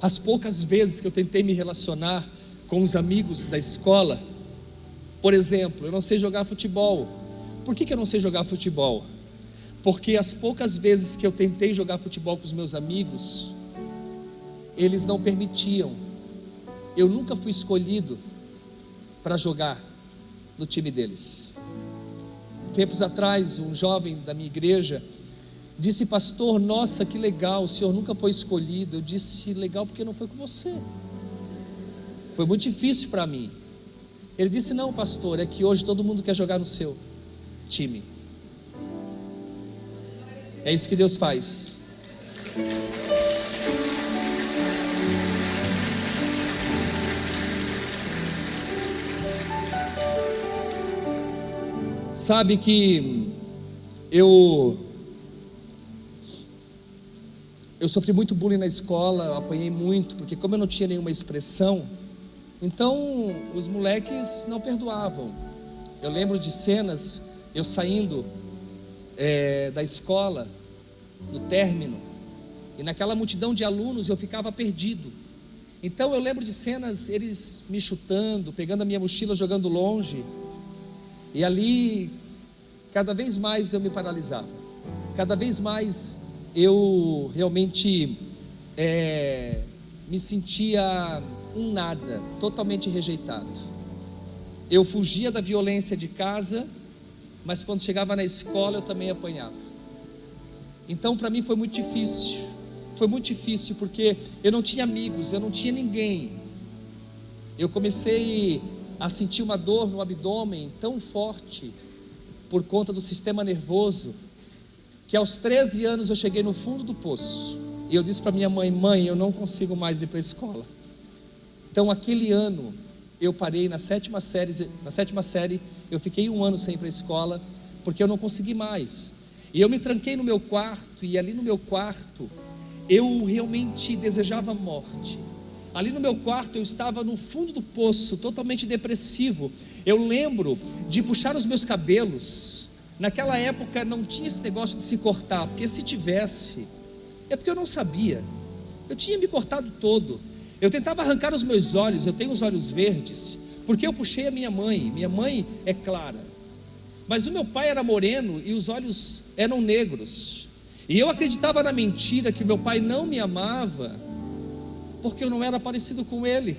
As poucas vezes que eu tentei me relacionar com os amigos da escola, por exemplo, eu não sei jogar futebol. Por que eu não sei jogar futebol? Porque as poucas vezes que eu tentei jogar futebol com os meus amigos, eles não permitiam. Eu nunca fui escolhido para jogar no time deles. Tempos atrás, um jovem da minha igreja disse: pastor, nossa, que legal, o senhor nunca foi escolhido. Eu disse: legal porque não foi com você. Foi muito difícil para mim. Ele disse: não, pastor, é que hoje todo mundo quer jogar no seu time. É isso que Deus faz. Sabe que eu sofri muito bullying na escola, eu apanhei muito, porque como eu não tinha nenhuma expressão, então os moleques não perdoavam. Eu lembro de cenas, eu saindo da escola, no término, e naquela multidão de alunos eu ficava perdido. Então eu lembro de cenas, eles me chutando, pegando a minha mochila, jogando longe, e ali, cada vez mais eu me paralisava, cada vez mais eu realmente me sentia um nada, totalmente rejeitado. Eu fugia da violência de casa, mas quando chegava na escola eu também apanhava. Então para mim foi muito difícil porque eu não tinha amigos, eu não tinha ninguém. Eu comecei a sentir uma dor no abdômen tão forte por conta do sistema nervoso, que aos 13 anos eu cheguei no fundo do poço, e eu disse para minha mãe: mãe, eu não consigo mais ir para a escola. Então aquele ano eu parei na sétima série, eu fiquei 1 ano sem ir para a escola, porque eu não consegui mais, e eu me tranquei no meu quarto, e ali no meu quarto, eu realmente desejava morte. Ali no meu quarto eu estava no fundo do poço, totalmente depressivo. Eu lembro de puxar os meus cabelos. Naquela época não tinha esse negócio de se cortar, porque se tivesse, é porque eu não sabia. Eu tinha me cortado todo. Eu tentava arrancar os meus olhos, eu tenho os olhos verdes, porque eu puxei a minha mãe é clara, mas o meu pai era moreno e os olhos eram negros, e eu acreditava na mentira que o meu pai não me amava, porque eu não era parecido com ele.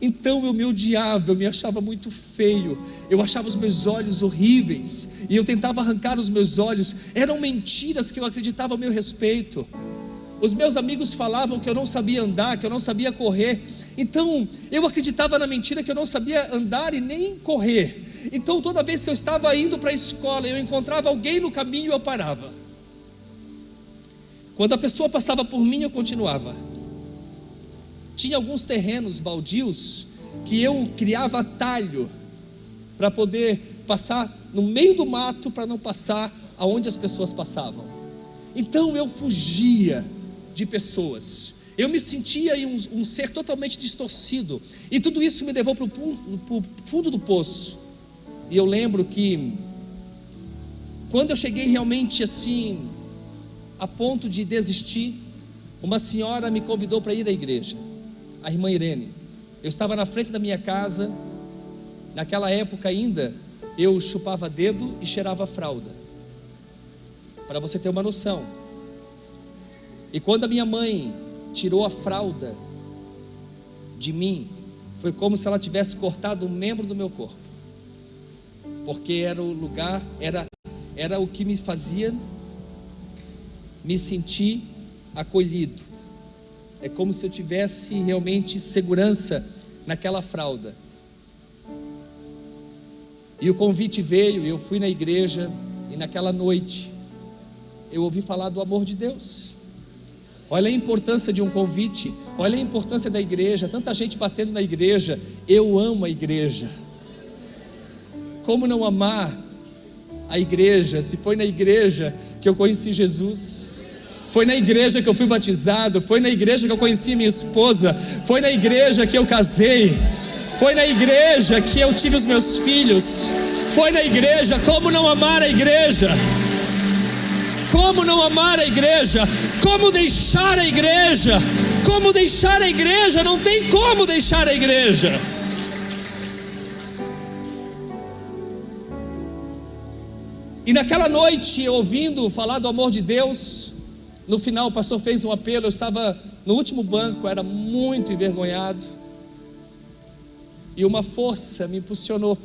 Então eu me odiava, eu me achava muito feio, eu achava os meus olhos horríveis, e eu tentava arrancar os meus olhos. Eram mentiras que eu acreditava a meu respeito. Os meus amigos falavam que eu não sabia andar, que eu não sabia correr. Então eu acreditava na mentira que eu não sabia andar e nem correr. Então toda vez que eu estava indo para a escola, eu encontrava alguém no caminho, eu parava. Quando a pessoa passava por mim, eu continuava. Tinha alguns terrenos baldios que eu criava atalho para poder passar no meio do mato, para não passar aonde as pessoas passavam. Então eu fugia de pessoas, eu me sentia um ser totalmente distorcido, e tudo isso me levou para o fundo do poço. E eu lembro que quando eu cheguei realmente assim a ponto de desistir, uma senhora me convidou para ir à igreja, a irmã Irene. Eu estava na frente da minha casa. Naquela época ainda eu chupava dedo e cheirava fralda, para você ter uma noção. E quando a minha mãe tirou a fralda de mim, foi como se ela tivesse cortado um membro do meu corpo, porque era o lugar, era o que me fazia me sentir acolhido. É como se eu tivesse realmente segurança naquela fralda. E o convite veio, e eu fui na igreja, e naquela noite eu ouvi falar do amor de Deus. Olha a importância de um convite, olha a importância da igreja. Tanta gente batendo na igreja. Eu amo a igreja. Como não amar a igreja, se foi na igreja que eu conheci Jesus? Foi na igreja que eu fui batizado, foi na igreja que eu conheci minha esposa, foi na igreja que eu casei, foi na igreja que eu tive os meus filhos, foi na igreja. Como não amar a igreja? Como não amar a igreja? Como deixar a igreja? Como deixar a igreja? Não tem como deixar a igreja. E naquela noite, ouvindo falar do amor de Deus, no final o pastor fez um apelo. Eu estava no último banco, era muito envergonhado, e uma força me impulsionou,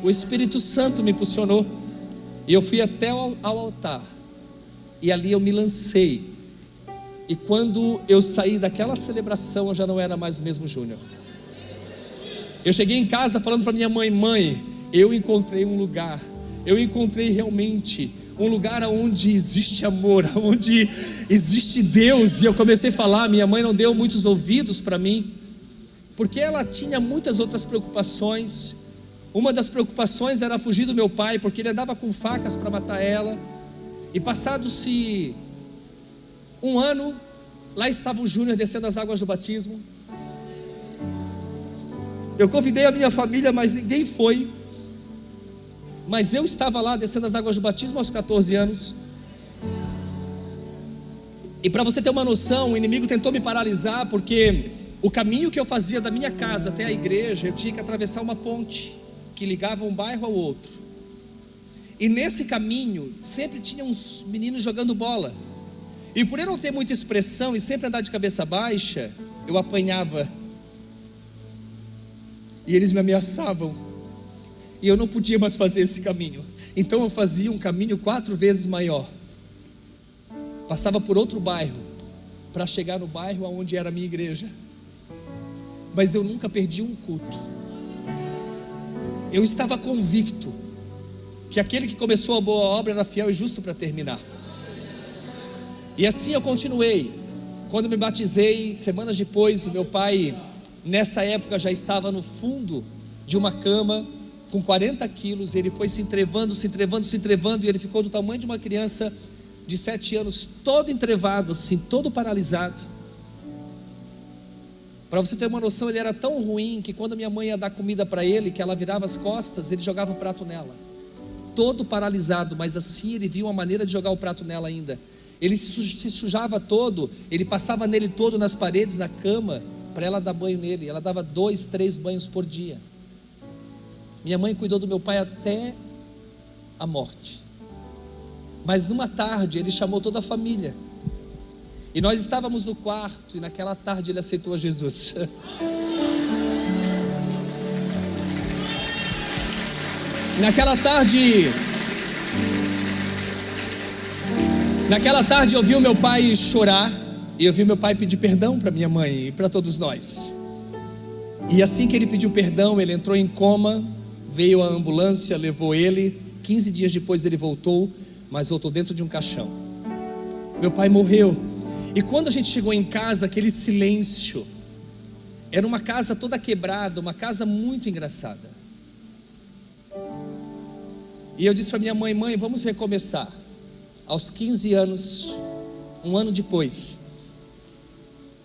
o Espírito Santo me impulsionou, e eu fui até ao altar, e ali eu me lancei. E quando eu saí daquela celebração, eu já não era mais o mesmo Júnior. Eu cheguei em casa falando para minha mãe: mãe, eu encontrei um lugar, eu encontrei realmente um lugar onde existe amor, onde existe Deus. E eu comecei a falar. Minha mãe não deu muitos ouvidos para mim, porque ela tinha muitas outras preocupações. Uma das preocupações era fugir do meu pai, porque ele andava com facas para matar ela. E passado-se 1 ano, lá estava o Júnior descendo as águas do batismo. Eu convidei a minha família, mas ninguém foi. Mas eu estava lá descendo as águas do batismo aos 14 anos. E para você ter uma noção, o inimigo tentou me paralisar, porque o caminho que eu fazia da minha casa até a igreja, eu tinha que atravessar uma ponte que ligava um bairro ao outro. E nesse caminho sempre tinha uns meninos jogando bola. E por eu não ter muita expressão e sempre andar de cabeça baixa, eu apanhava. E eles me ameaçavam. E eu não podia mais fazer esse caminho. Então eu fazia um caminho 4 vezes maior. Passava por outro bairro, para chegar no bairro onde era a minha igreja. Mas eu nunca perdi um culto. Eu estava convicto que aquele que começou a boa obra era fiel e justo para terminar. E assim eu continuei. Quando me batizei, semanas depois, o meu pai, nessa época, já estava no fundo de uma cama, com 40 quilos. Ele foi se entrevando, e ele ficou do tamanho de uma criança de 7 anos, todo entrevado assim, todo paralisado. Para você ter uma noção, ele era tão ruim que quando minha mãe ia dar comida para ele, que ela virava as costas, ele jogava o prato nela. Todo paralisado, mas assim ele viu uma maneira de jogar o prato nela ainda. Ele se sujava todo, ele passava nele todo, nas paredes, na cama, para ela dar banho nele. Ela dava 2, 3 banhos por dia. Minha mãe cuidou do meu pai até a morte. Mas numa tarde ele chamou toda a família. E nós estávamos no quarto, e naquela tarde ele aceitou a Jesus. Naquela tarde eu vi o meu pai chorar, e eu vi meu pai pedir perdão para minha mãe e para todos nós. E assim que ele pediu perdão, ele entrou em coma, veio a ambulância, levou ele. 15 dias depois ele voltou, mas voltou dentro de um caixão. Meu pai morreu. E quando a gente chegou em casa, aquele silêncio, era uma casa toda quebrada, uma casa muito engraçada. E eu disse para minha mãe: mãe, vamos recomeçar. Aos 15 anos, um ano depois,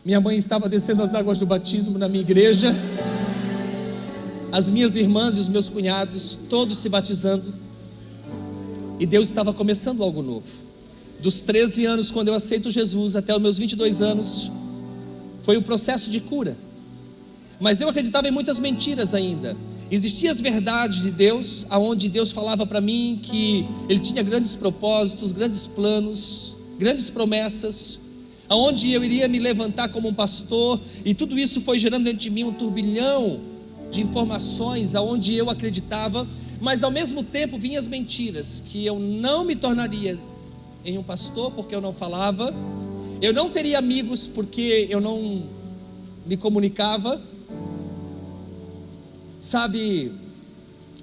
minha mãe estava descendo as águas do batismo na minha igreja, as minhas irmãs e os meus cunhados, todos se batizando, e Deus estava começando algo novo. Dos 13 anos, quando eu aceito Jesus, até os meus 22 anos, foi um processo de cura. Mas eu acreditava em muitas mentiras ainda. Existiam as verdades de Deus, aonde Deus falava para mim que Ele tinha grandes propósitos, grandes planos, grandes promessas, aonde eu iria me levantar como um pastor, e tudo isso foi gerando dentro de mim um turbilhão de informações, aonde eu acreditava, mas ao mesmo tempo vinham as mentiras, que eu não me tornaria em um pastor porque eu não falava, eu não teria amigos porque eu não me comunicava. Sabe,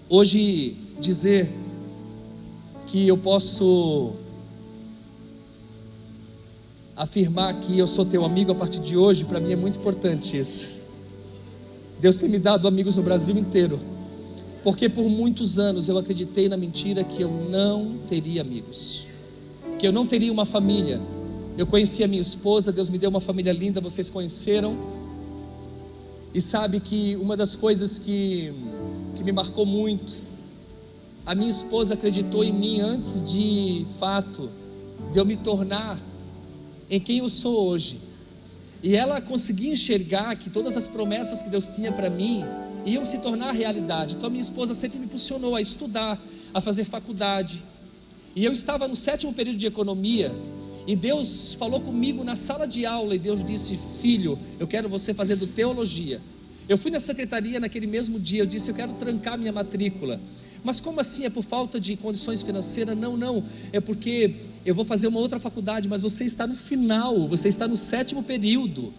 hoje dizer que eu posso afirmar que eu sou teu amigo a partir de hoje, para mim é muito importante isso. Deus tem me dado amigos no Brasil inteiro, porque por muitos anos eu acreditei na mentira que eu não teria amigos, que eu não teria uma família. Eu conheci a minha esposa, Deus me deu uma família linda, vocês conheceram. E sabe que uma das coisas que me marcou muito, a minha esposa acreditou em mim antes de fato de eu me tornar em quem eu sou hoje. E ela conseguia enxergar que todas as promessas que Deus tinha para mim iam se tornar realidade. Então a minha esposa sempre me impulsionou a estudar, a fazer faculdade. E eu estava no 7º período de economia, e Deus falou comigo na sala de aula, e Deus disse: filho, eu quero você fazendo teologia. Eu fui na secretaria naquele mesmo dia, eu disse: eu quero trancar minha matrícula. Mas como assim? É por falta de condições financeiras? Não, é porque eu vou fazer uma outra faculdade, mas você está no final, você está no 7º período.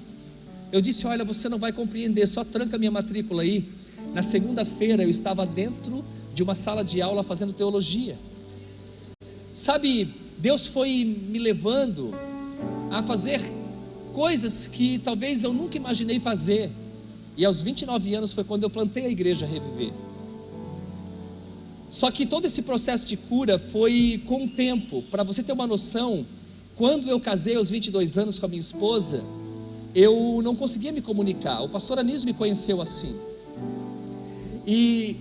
Eu disse: olha, você não vai compreender, só tranca minha matrícula aí. Na segunda-feira eu estava dentro de uma sala de aula fazendo teologia. Sabe, Deus foi me levando a fazer coisas que talvez eu nunca imaginei fazer. E aos 29 anos foi quando eu plantei a igreja Reviver. Só que todo esse processo de cura foi com o tempo. Para você ter uma noção, quando eu casei aos 22 anos com a minha esposa, eu não conseguia me comunicar. O pastor Anísio me conheceu assim. E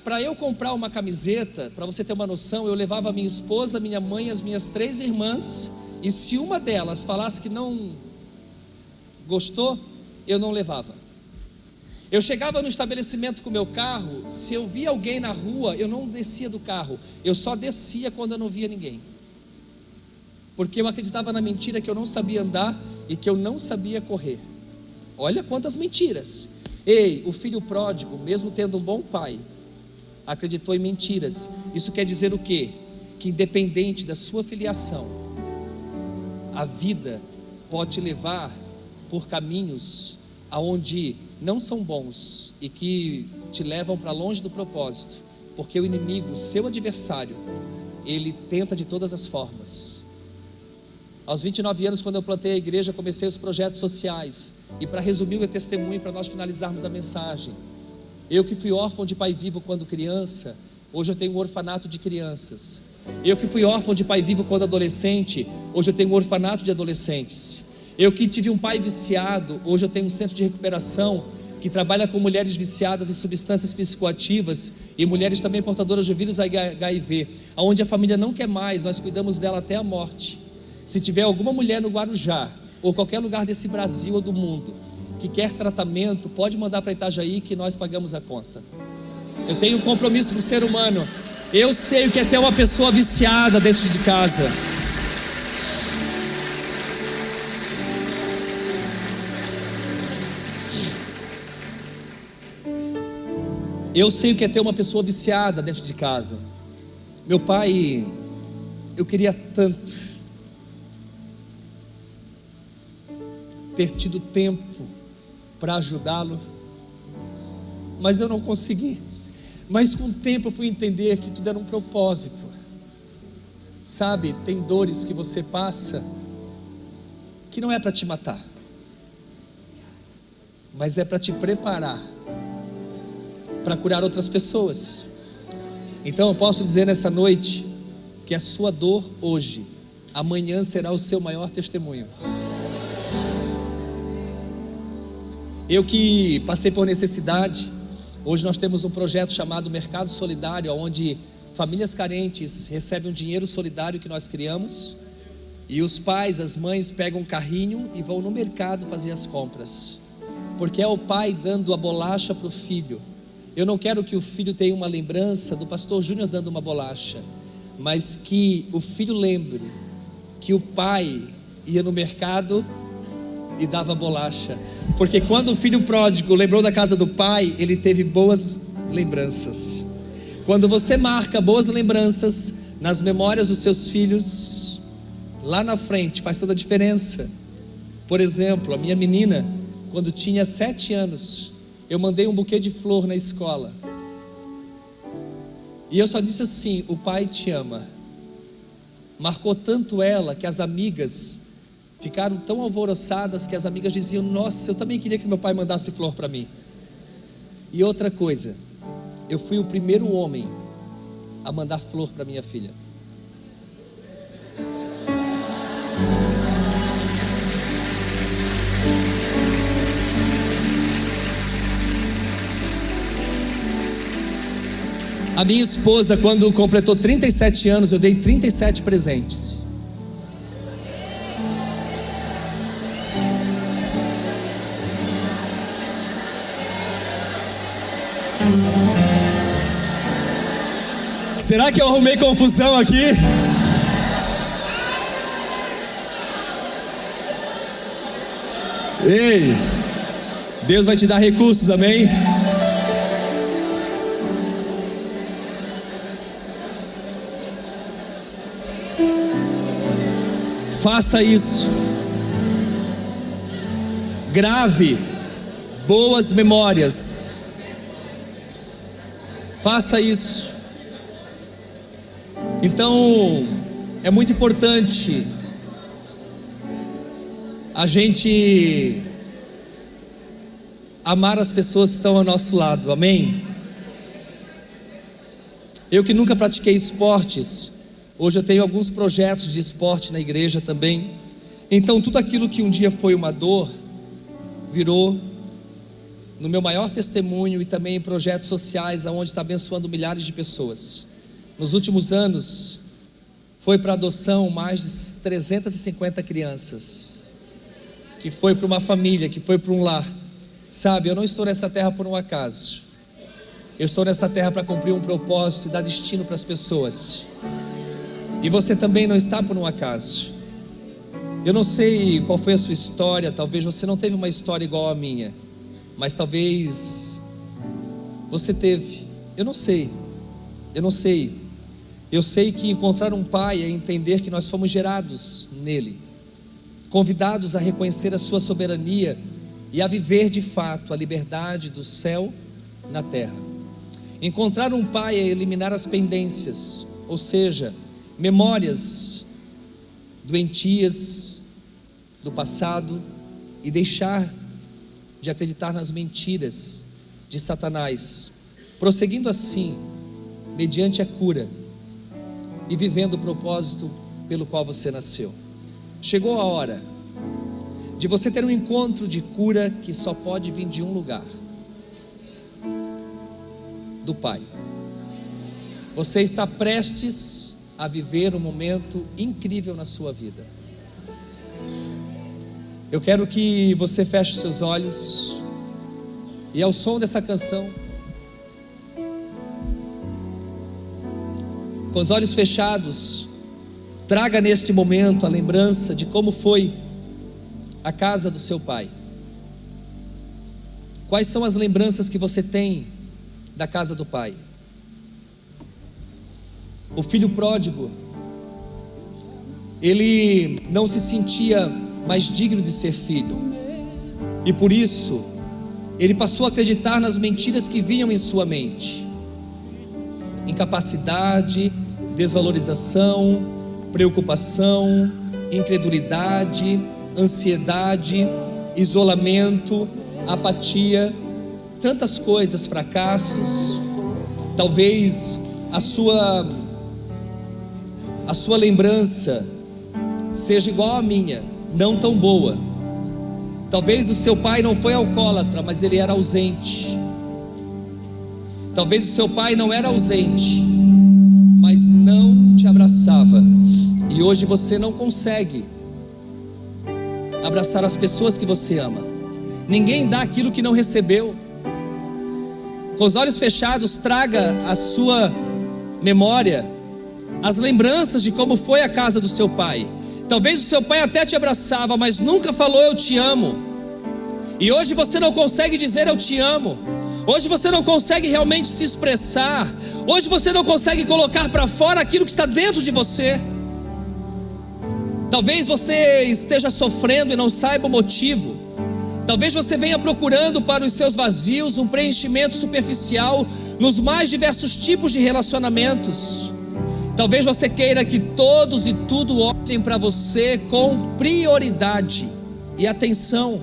para eu comprar uma camiseta, para você ter uma noção, eu levava a minha esposa, minha mãe e as minhas 3 irmãs, e se uma delas falasse que não gostou, eu não levava. Eu chegava no estabelecimento com o meu carro, se eu via alguém na rua, eu não descia do carro, eu só descia quando eu não via ninguém. porque eu acreditava na mentira que eu não sabia andar e que eu não sabia correr. Olha quantas mentiras. Ei, o filho pródigo, mesmo tendo um bom pai, acreditou em mentiras. Isso quer dizer o quê? Que independente da sua filiação, a vida pode te levar por caminhos aonde não são bons e que te levam para longe do propósito, porque o inimigo, o seu adversário, ele tenta de todas as formas. Aos 29 anos, quando eu plantei a igreja, comecei os projetos sociais. E para resumir o meu testemunho, para nós finalizarmos a mensagem, eu que fui órfão de pai vivo quando criança, hoje eu tenho um orfanato de crianças. Eu que fui órfão de pai vivo quando adolescente, hoje eu tenho um orfanato de adolescentes. Eu que tive um pai viciado, hoje eu tenho um centro de recuperação que trabalha com mulheres viciadas em substâncias psicoativas e mulheres também portadoras de vírus HIV, onde a família não quer mais, nós cuidamos dela até a morte. Se tiver alguma mulher no Guarujá, ou qualquer lugar desse Brasil ou do mundo, que quer tratamento, pode mandar para Itajaí que nós pagamos a conta. Eu tenho um compromisso com o ser humano. Eu sei o que é ter uma pessoa viciada dentro de casa. Eu sei o que é ter uma pessoa viciada dentro de casa. Meu pai, eu queria tanto ter tido tempo para ajudá-lo, mas eu não consegui. Mas com o tempo eu fui entender que tudo era um propósito. Sabe, tem dores que você passa que não é para te matar, mas é para te preparar para curar outras pessoas. Então eu posso dizer nessa noite que a sua dor hoje, amanhã será o seu maior testemunho. Eu que passei por necessidade, hoje nós temos um projeto chamado Mercado Solidário, onde famílias carentes recebem um dinheiro solidário que nós criamos, e os pais, as mães pegam um carrinho e vão no mercado fazer as compras, porque é o pai dando a bolacha para o filho. Eu não quero que o filho tenha uma lembrança do pastor Júnior dando uma bolacha, mas que o filho lembre que o pai ia no mercado e dava bolacha, porque quando o filho pródigo lembrou da casa do pai, ele teve boas lembranças. Quando você marca boas lembranças nas memórias dos seus filhos, lá na frente faz toda a diferença. Por exemplo, a minha menina, quando tinha 7 anos, eu mandei um buquê de flor na escola, e eu só disse assim: o pai te ama. Marcou tanto ela que as amigas ficaram tão alvoroçadas que as amigas diziam: nossa, eu também queria que meu pai mandasse flor para mim. E outra coisa, eu fui o primeiro homem a mandar flor para minha filha. A minha esposa, quando completou 37 anos, eu dei 37 presentes. Será que eu arrumei confusão aqui? Ei, Deus vai te dar recursos, amém? Faça isso. Grave boas memórias. Faça isso. Então, é muito importante a gente amar as pessoas que estão ao nosso lado, amém? Eu que nunca pratiquei esportes, hoje eu tenho alguns projetos de esporte na igreja também. Então tudo aquilo que um dia foi uma dor, virou no meu maior testemunho e também em projetos sociais, onde está abençoando milhares de pessoas. Nos últimos anos, foi para adoção mais de 350 crianças, que foi para uma família, que foi para um lar. Sabe, eu não estou nessa terra por um acaso. Eu estou nessa terra para cumprir um propósito e dar destino para as pessoas. E você também não está por um acaso. Eu não sei qual foi a sua história, talvez você não teve uma história igual à minha, mas talvez você teve. Eu não sei. Eu sei que encontrar um pai é entender que nós fomos gerados nele, convidados a reconhecer a sua soberania e a viver de fato a liberdade do céu na terra. Encontrar um pai é eliminar as pendências, ou seja, memórias doentias do passado, e deixar de acreditar nas mentiras de Satanás, prosseguindo assim mediante a cura e vivendo o propósito pelo qual você nasceu. Chegou a hora de você ter um encontro de cura que só pode vir de um lugar: do Pai. Você está prestes a viver um momento incrível na sua vida. Eu quero que você feche os seus olhos e, ao som dessa canção, com os olhos fechados, traga neste momento a lembrança de como foi a casa do seu pai. Quais são as lembranças que você tem da casa do pai? O filho pródigo, ele não se sentia mais digno de ser filho, e por isso ele passou a acreditar nas mentiras que vinham em sua mente: incapacidade, desvalorização, preocupação, incredulidade, ansiedade, isolamento, apatia, tantas coisas, fracassos. Talvez a sua lembrança seja igual à minha, não tão boa. Talvez o seu pai não foi alcoólatra, mas ele era ausente. Talvez o seu pai não era ausente, mas não te abraçava. E hoje você não consegue abraçar as pessoas que você ama. Ninguém dá aquilo que não recebeu. Com os olhos fechados, traga à sua memória as lembranças de como foi a casa do seu pai. Talvez o seu pai até te abraçava, mas nunca falou eu te amo. E hoje você não consegue dizer eu te amo. Hoje você não consegue realmente se expressar. Hoje você não consegue colocar para fora aquilo que está dentro de você. Talvez você esteja sofrendo e não saiba o motivo. Talvez você venha procurando para os seus vazios um preenchimento superficial nos mais diversos tipos de relacionamentos. Talvez você queira que todos e tudo olhem para você com prioridade e atenção.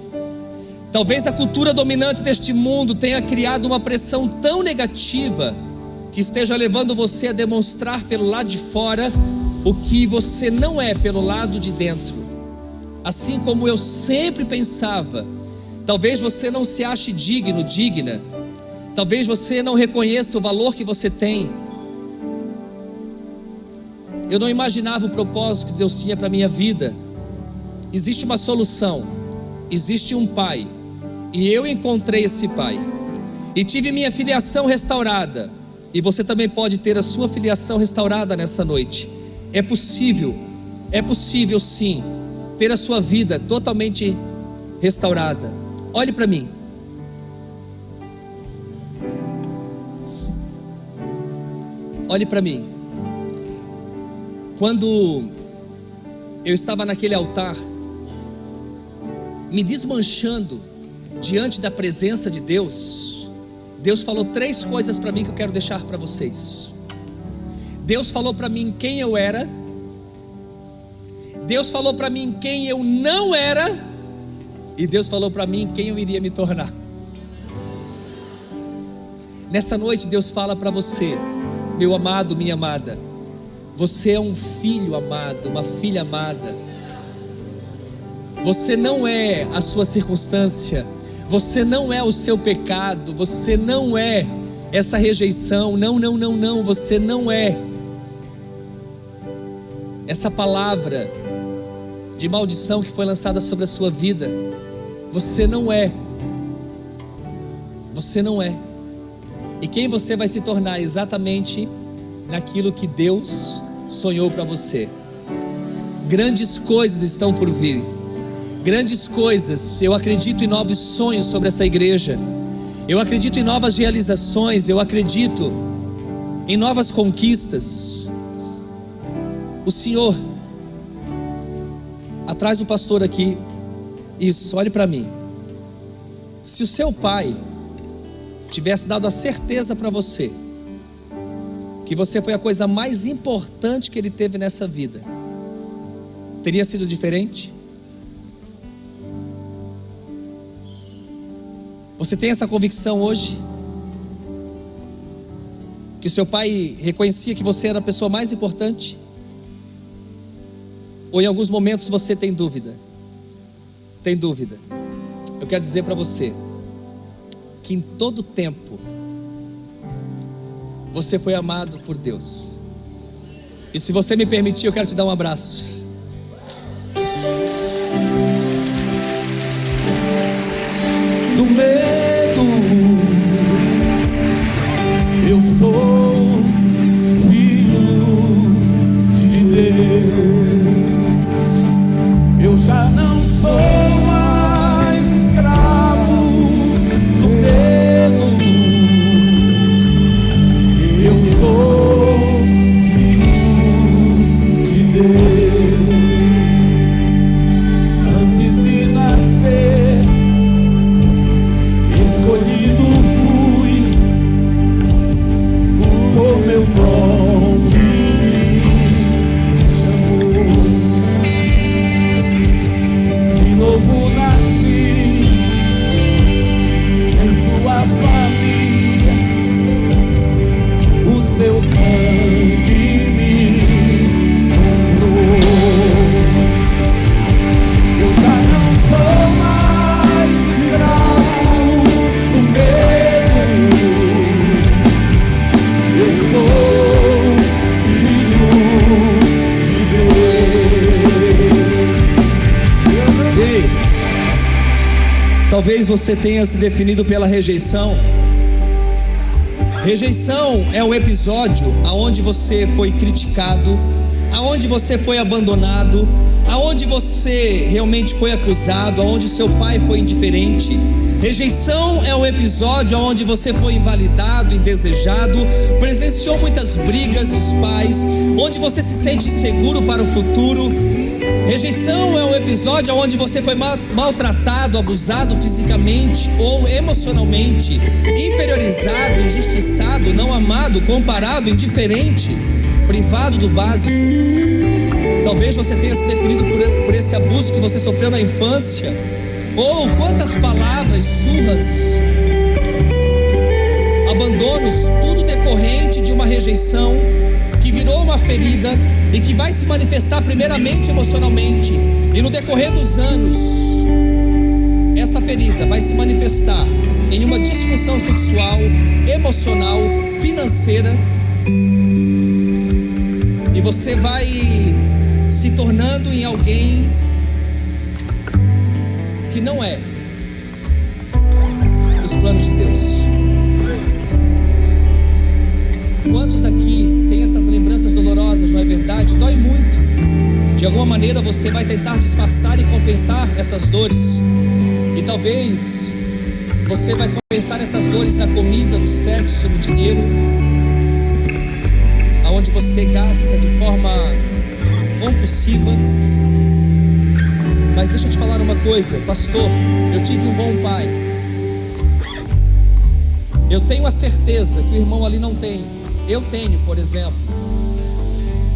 Talvez a cultura dominante deste mundo tenha criado uma pressão tão negativa que esteja levando você a demonstrar pelo lado de fora o que você não é pelo lado de dentro. Assim como eu sempre pensava, talvez você não se ache digno, digna. Talvez você não reconheça o valor que você tem. Eu não imaginava o propósito que Deus tinha para a minha vida. Existe uma solução, existe um pai, e eu encontrei esse pai, e tive minha filiação restaurada, e você também pode ter a sua filiação restaurada nessa noite. É possível sim, ter a sua vida totalmente restaurada. Olhe para mim. Olhe para mim. Quando eu estava naquele altar, me desmanchando diante da presença de Deus, Deus falou 3 coisas para mim que eu quero deixar para vocês. Deus falou para mim quem eu era. Deus falou para mim quem eu não era. E Deus falou para mim quem eu iria me tornar. Nessa noite Deus fala para você, meu amado, minha amada, você é um filho amado, uma filha amada. Você não é a sua circunstância, você não é o seu pecado, você não é essa rejeição, não, você não é essa palavra de maldição que foi lançada sobre a sua vida. Você não é. E quem você vai se tornar exatamente naquilo que Deus sonhou para você. Grandes coisas estão por vir. Grandes coisas. Eu acredito em novos sonhos sobre essa igreja. Eu acredito em novas realizações. Eu acredito em novas conquistas. O Senhor, atrás do pastor aqui, isso, olhe para mim. Se o seu pai tivesse dado a certeza para você que você foi a coisa mais importante que ele teve nessa vida, teria sido diferente? Você tem essa convicção hoje? Que o seu pai reconhecia que você era a pessoa mais importante? Ou em alguns momentos você tem dúvida? Tem dúvida? Eu quero dizer para você que em todo tempo você foi amado por Deus. E se você me permitir, eu quero te dar um abraço. Do medo, eu sou filho de Deus. Eu já não sou mais escravo do medo. Eu sou filho de Deus. Antes de nascer, escolhido fui por meu nome me chamou. De novo nasci em sua família. O seu sangue me comprou. Eu já não sou mais escravo do medo. Eu sou filho de Deus. Ei, talvez você tenha se definido pela rejeição. Rejeição é um episódio aonde você foi criticado, aonde você foi abandonado, aonde você realmente foi acusado, aonde seu pai foi indiferente. Rejeição é um episódio onde você foi invalidado, indesejado, presenciou muitas brigas dos pais, onde você se sente inseguro para o futuro. Rejeição é um episódio onde você foi maltratado, abusado fisicamente ou emocionalmente, inferiorizado, injustiçado, não amado, comparado, indiferente, privado do básico. Talvez você tenha se definido por esse abuso que você sofreu na infância. Ou quantas palavras, surras, abandonos, tudo decorrente de uma rejeição que virou uma ferida e que vai se manifestar primeiramente emocionalmente, e no decorrer dos anos essa ferida vai se manifestar em uma disfunção sexual, emocional, financeira, e você vai se tornando em alguém que não é os planos de Deus. Quantos aqui têm essas lembranças dolorosas, não é verdade? Dói muito. De alguma maneira você vai tentar disfarçar e compensar essas dores. E talvez você vai compensar essas dores na comida, no sexo, no dinheiro, aonde você gasta de forma compulsiva. Mas deixa eu te falar uma coisa, pastor, eu tive um bom pai. Eu tenho a certeza que o irmão ali não tem. Eu tenho, por exemplo.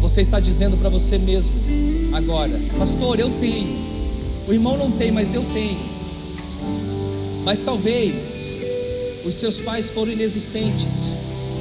Você está dizendo para você mesmo agora: pastor, eu tenho. O irmão não tem, mas eu tenho. Mas talvez os seus pais foram inexistentes.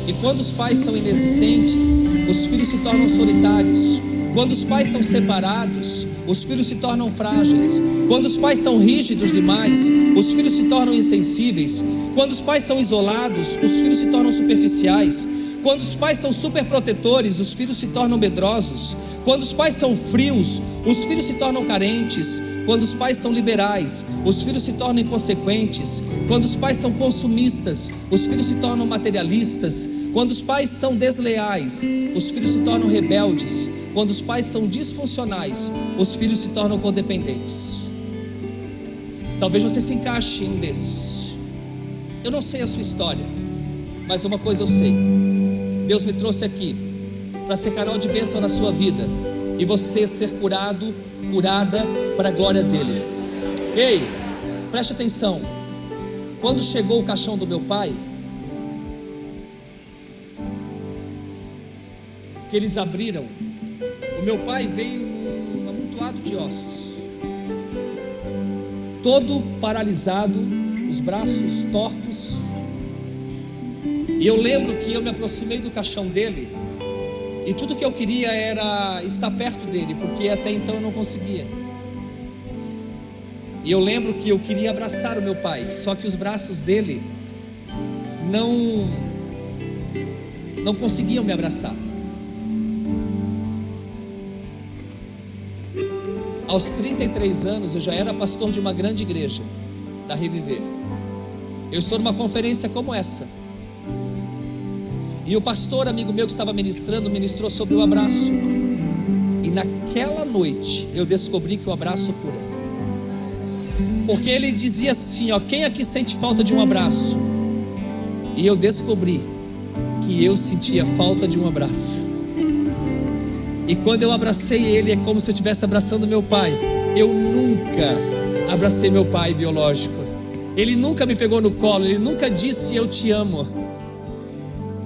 E quando os pais são inexistentes, os filhos se tornam solitários. Quando os pais são separados, os filhos se tornam frágeis. Quando os pais são rígidos demais, os filhos se tornam insensíveis. Quando os pais são isolados, os filhos se tornam superficiais. Quando os pais são superprotetores, os filhos se tornam medrosos. Quando os pais são frios, os filhos se tornam carentes. Quando os pais são liberais, os filhos se tornam inconsequentes. Quando os pais são consumistas, os filhos se tornam materialistas. Quando os pais são desleais, os filhos se tornam rebeldes. quando os pais são disfuncionais, os filhos se tornam codependentes. Talvez você se encaixe em um desses. Eu não sei a sua história, mas uma coisa eu sei: Deus me trouxe aqui para ser canal de bênção na sua vida e você ser curado, curada para a glória dele. Ei, preste atenção. Quando chegou o caixão do meu pai, que eles abriram, o meu pai veio num amontoado de ossos, todo paralisado, os braços tortos. E eu lembro que eu me aproximei do caixão dele, e tudo que eu queria era estar perto dele, porque até então eu não conseguia. E eu lembro que eu queria abraçar o meu pai, só que os braços dele não conseguiam me abraçar. Aos 33 anos eu já era pastor de uma grande igreja, da Reviver. Eu estou numa conferência como essa, e o pastor amigo meu que estava ministrou sobre o abraço. E naquela noite eu descobri que o abraço cura. Porque ele dizia assim, ó: quem aqui sente falta de um abraço? E eu descobri que eu sentia falta de um abraço. E quando eu abracei ele, é como se eu estivesse abraçando meu pai. Eu nunca abracei meu pai biológico. Ele nunca me pegou no colo, ele nunca disse eu te amo.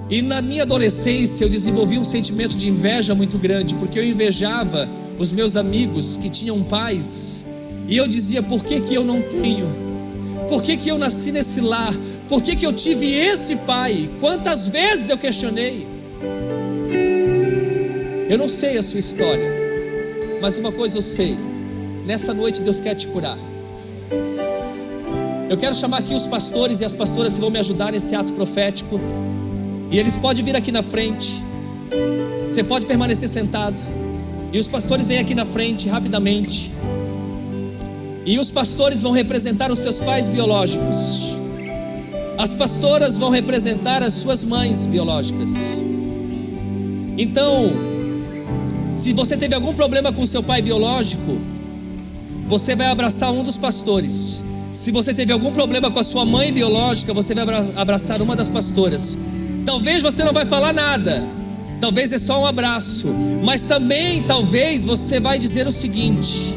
E na minha adolescência eu desenvolvi um sentimento de inveja muito grande, porque eu invejava os meus amigos que tinham pais, e eu dizia: por que eu não tenho? Por que eu nasci nesse lar? Por que eu tive esse pai? Quantas vezes eu questionei? Eu não sei a sua história, mas uma coisa eu sei: nessa noite Deus quer te curar. Eu quero chamar aqui os pastores e as pastoras que vão me ajudar nesse ato profético, e eles podem vir aqui na frente. Você pode permanecer sentado, e os pastores vêm aqui na frente rapidamente. E os pastores vão representar os seus pais biológicos, as pastoras vão representar as suas mães biológicas. Então, se você teve algum problema com seu pai biológico, você vai abraçar um dos pastores. Se você teve algum problema com a sua mãe biológica, você vai abraçar uma das pastoras. Talvez você não vai falar nada, talvez é só um abraço, mas também talvez você vai dizer o seguinte: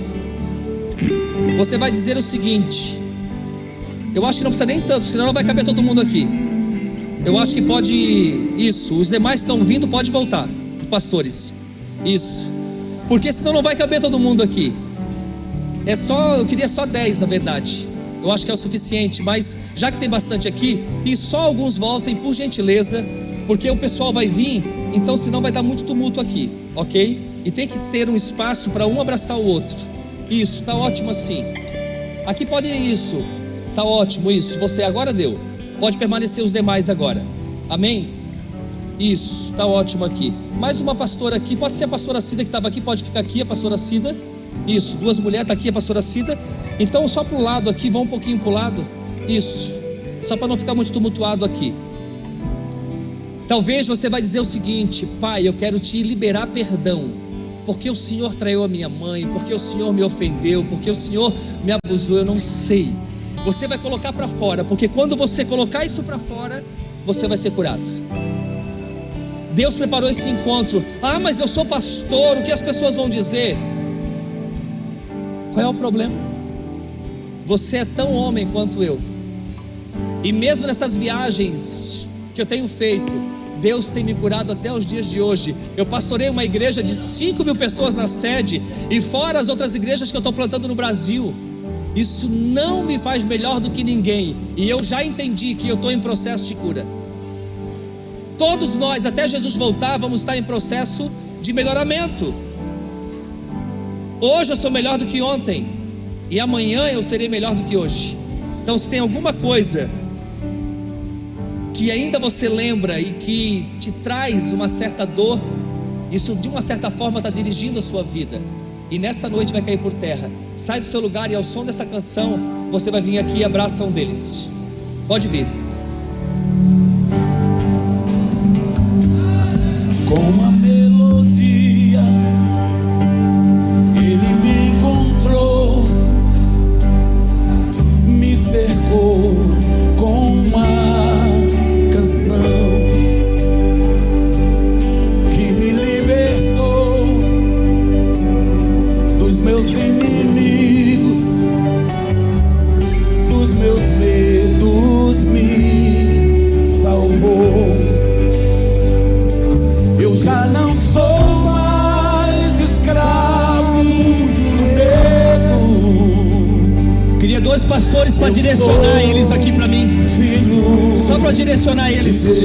eu acho que não precisa nem tanto, senão não vai caber todo mundo aqui. Eu acho que pode, isso, os demais estão vindo, pode voltar, pastores, isso, porque senão não vai caber todo mundo aqui. Eu queria só 10 na verdade, eu acho que é o suficiente, mas já que tem bastante aqui, e só alguns voltem por gentileza, porque o pessoal vai vir, então senão vai dar muito tumulto aqui, ok? E tem que ter um espaço para um abraçar o outro. Isso, tá ótimo assim. Aqui pode ir, isso, tá ótimo isso, você agora deu. Pode permanecer os demais agora, amém? Isso, tá ótimo aqui. Mais uma pastora aqui, pode ser a pastora Cida que estava aqui, pode ficar aqui, a pastora Cida. Isso, 2 mulheres, tá aqui a pastora Cida. Então só pro lado aqui, vão um pouquinho pro lado. Isso, só para não ficar muito tumultuado aqui. Talvez você vai dizer o seguinte: pai, eu quero te liberar perdão, porque o Senhor traiu a minha mãe, porque o Senhor me ofendeu, porque o Senhor me abusou, eu não sei. Você vai colocar para fora, porque quando você colocar isso para fora, você vai ser curado. Deus preparou esse encontro. Ah, mas eu sou pastor, o que as pessoas vão dizer? Qual é o problema? Você é tão homem quanto eu. E mesmo nessas viagens que eu tenho feito, Deus tem me curado até os dias de hoje. Eu pastorei uma igreja de 5.000 pessoas na sede, e fora as outras igrejas que eu estou plantando no Brasil. Isso não me faz melhor do que ninguém, e eu já entendi que eu estou em processo de cura. Todos nós, até Jesus voltar, vamos estar em processo de melhoramento. Hoje eu sou melhor do que ontem, e amanhã eu serei melhor do que hoje. Então, se tem alguma coisa que ainda você lembra e que te traz uma certa dor, isso de uma certa forma está dirigindo a sua vida, e nessa noite vai cair por terra. Sai do seu lugar e ao som dessa canção você vai vir aqui e abraça um deles. Pode vir. Com a melodia direcionar eles aqui para mim. Só para direcionar eles.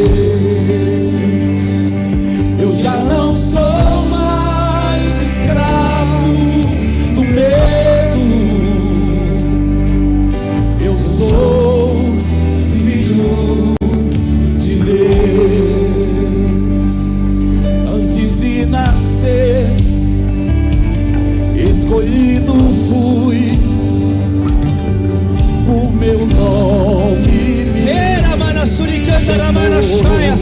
Eu já não sou mais escravo do medo. Eu sou filho de Deus. Antes de nascer, escolhido fui por meu nome. Era Manassurica Ramanashaya.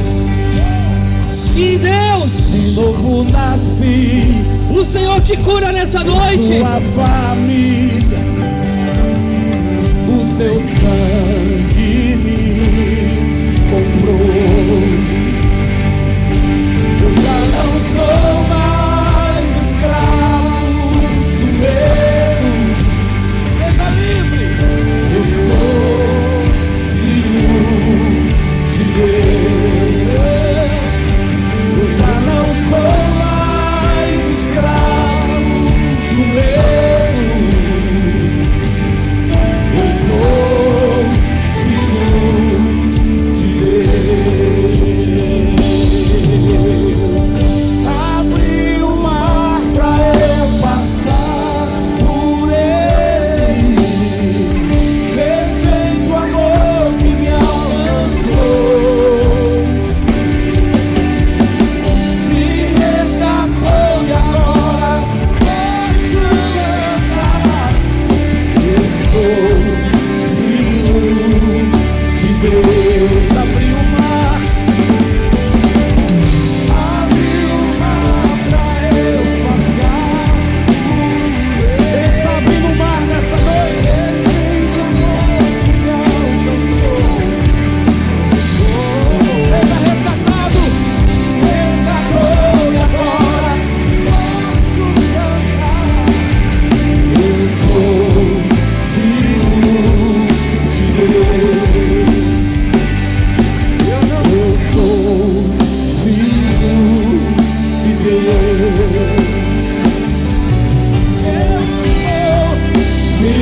Sim, Deus, De novo nasci. o Senhor te cura nessa noite. Sua família, o seu sangue me comprou. Eu já não sou mais escravo do medo. Seja livre. Eu sou filho de Deus. Eu já não sou mais escravo do medo. Eu sou filho de Deus. Abri o mar pra eu passar por ele. Perfeito amor que me alcançou. Me resgatou e agora posso cantar. Eu sou filho de Deus. Abri o mar pra eu passar por ele. Ele está abrindo o mar nessa noite. Perfeito amor que me alcançou. Seja resgatado. Resgatou e agora posso cantar. Eu sou filho de Deus. Eu sou filho de Deus. Eu sou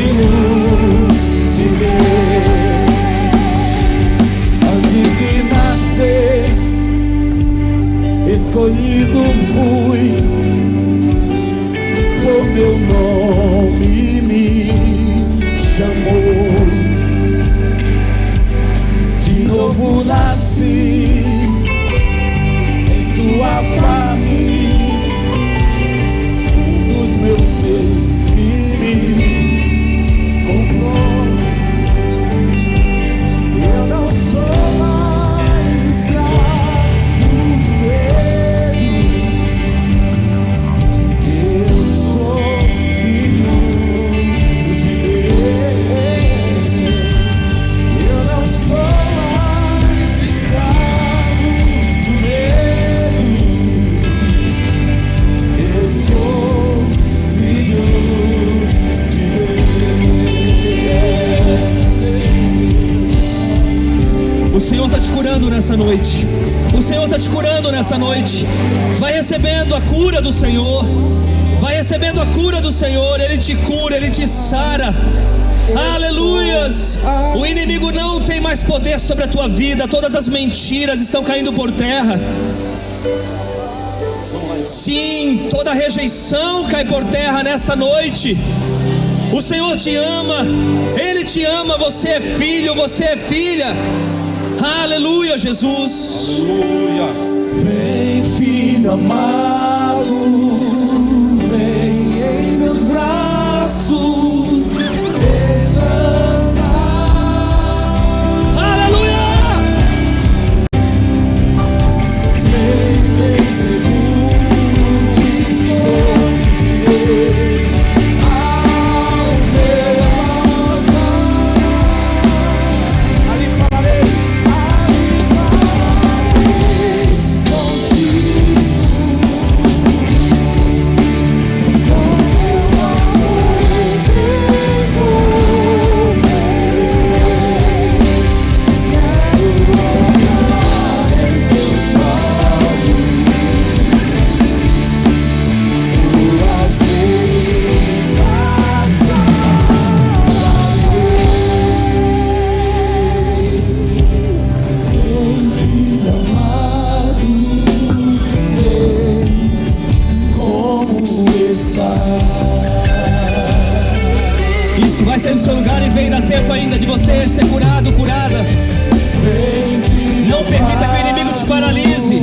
filho de Deus. Antes de nascer, escolhido fui por meu nome me chamou. De novo nasci em sua família. Dos meus seus me comprou. Eu não sou mais escravo do medo. Eu sou filho de Deus. Eu não sou mais escravo do medo. Eu sou filho de Deus. O Senhor está te curando nessa noite. O Senhor está te curando nessa noite. Vai recebendo a cura do Senhor. Vai recebendo a cura do Senhor. Ele te cura, Ele te sara. Aleluias. O inimigo não tem mais poder sobre a tua vida. Todas as mentiras estão caindo por terra. Sim, toda rejeição cai por terra nessa noite. O Senhor te ama. Ele te ama. Você é filho, você é filha. Aleluia, Jesus. Vem, filho amado, vem em meus braços descansar. Aleluia. Vem segundo de conduzir ao meu altar. Ali falarei contigo. paralise.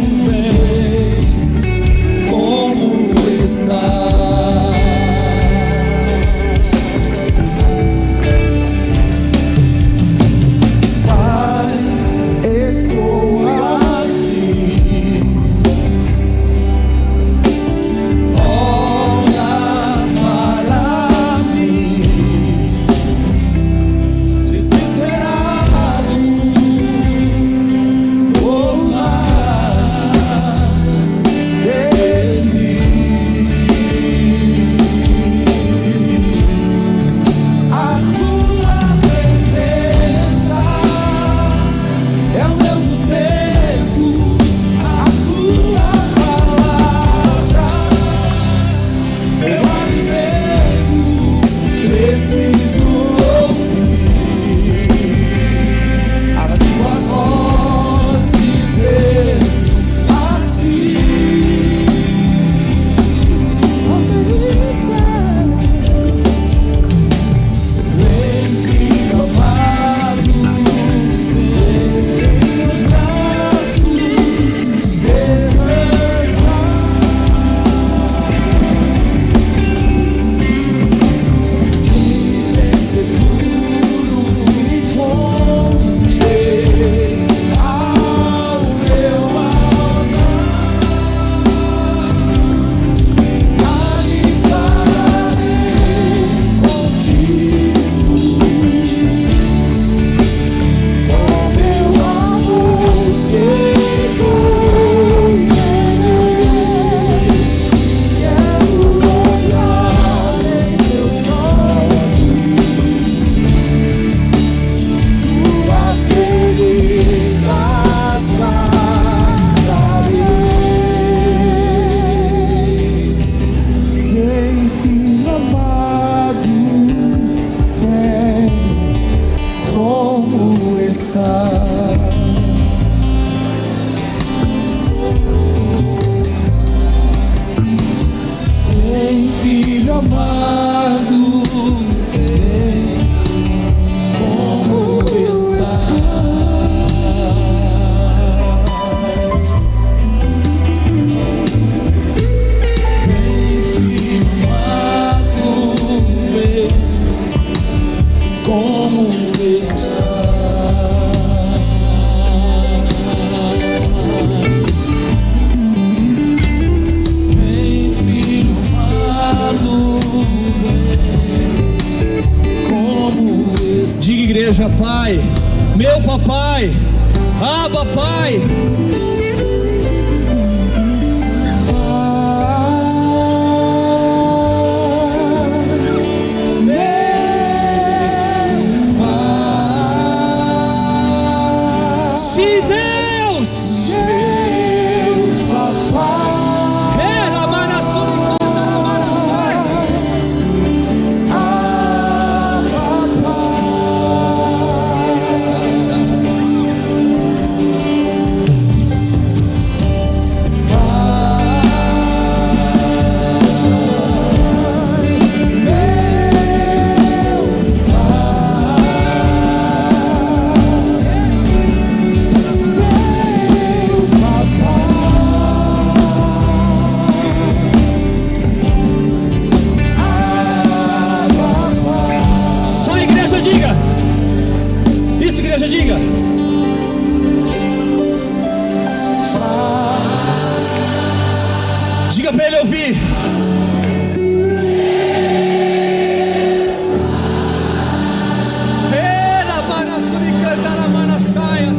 Como está? Pai, meu papai, Abba Pai. Se Deus, ela maraçou e canta na maraçai. Diga. Diga para ele ouvir. Ela manassuri cantará manachaia.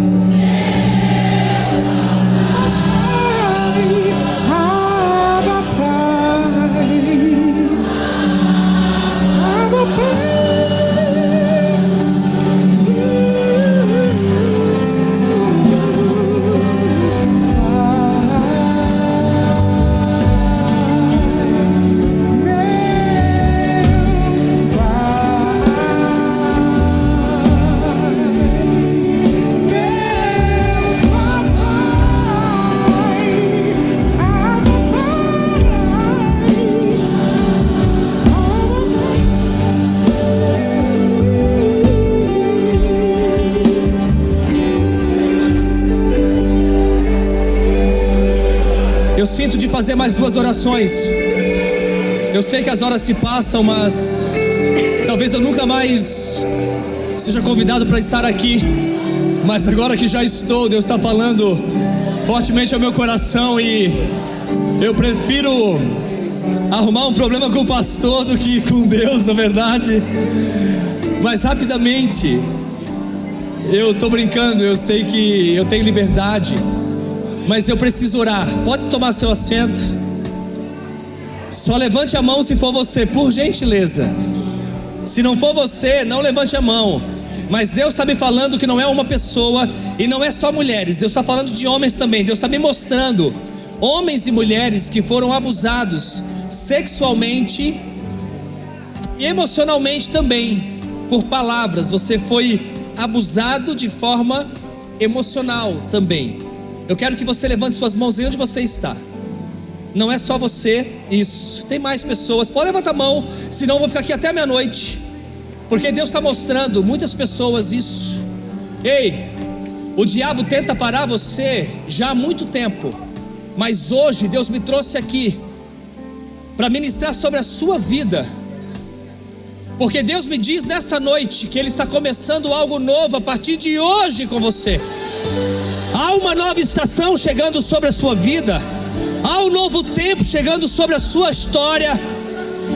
Eu sinto de fazer mais 2 orações. Eu sei que as horas se passam, mas talvez eu nunca mais seja convidado para estar aqui. Mas agora que já estou, Deus está falando fortemente ao meu coração, e eu prefiro arrumar um problema com o pastor do que com Deus, na verdade. Mas rapidamente, eu estou brincando, eu sei que eu tenho liberdade, mas eu preciso orar. Pode tomar seu assento. Só levante a mão se for você, por gentileza. Se não for você, não levante a mão. Mas Deus está me falando que não é uma pessoa, e não é só mulheres, Deus está falando de homens também. Deus está me mostrando homens e mulheres que foram abusados sexualmente e emocionalmente também, por palavras. Você foi abusado de forma emocional também. Eu quero que você levante suas mãos aí onde você está. Não é só você, isso, tem mais pessoas. Pode levantar a mão, senão eu vou ficar aqui até meia-noite, porque Deus está mostrando muitas pessoas isso. Ei, o diabo tenta parar você já há muito tempo, mas hoje Deus me trouxe aqui para ministrar sobre a sua vida, porque Deus me diz nessa noite que Ele está começando algo novo a partir de hoje com você. Há uma nova estação chegando sobre a sua vida, há um novo tempo chegando sobre a sua história.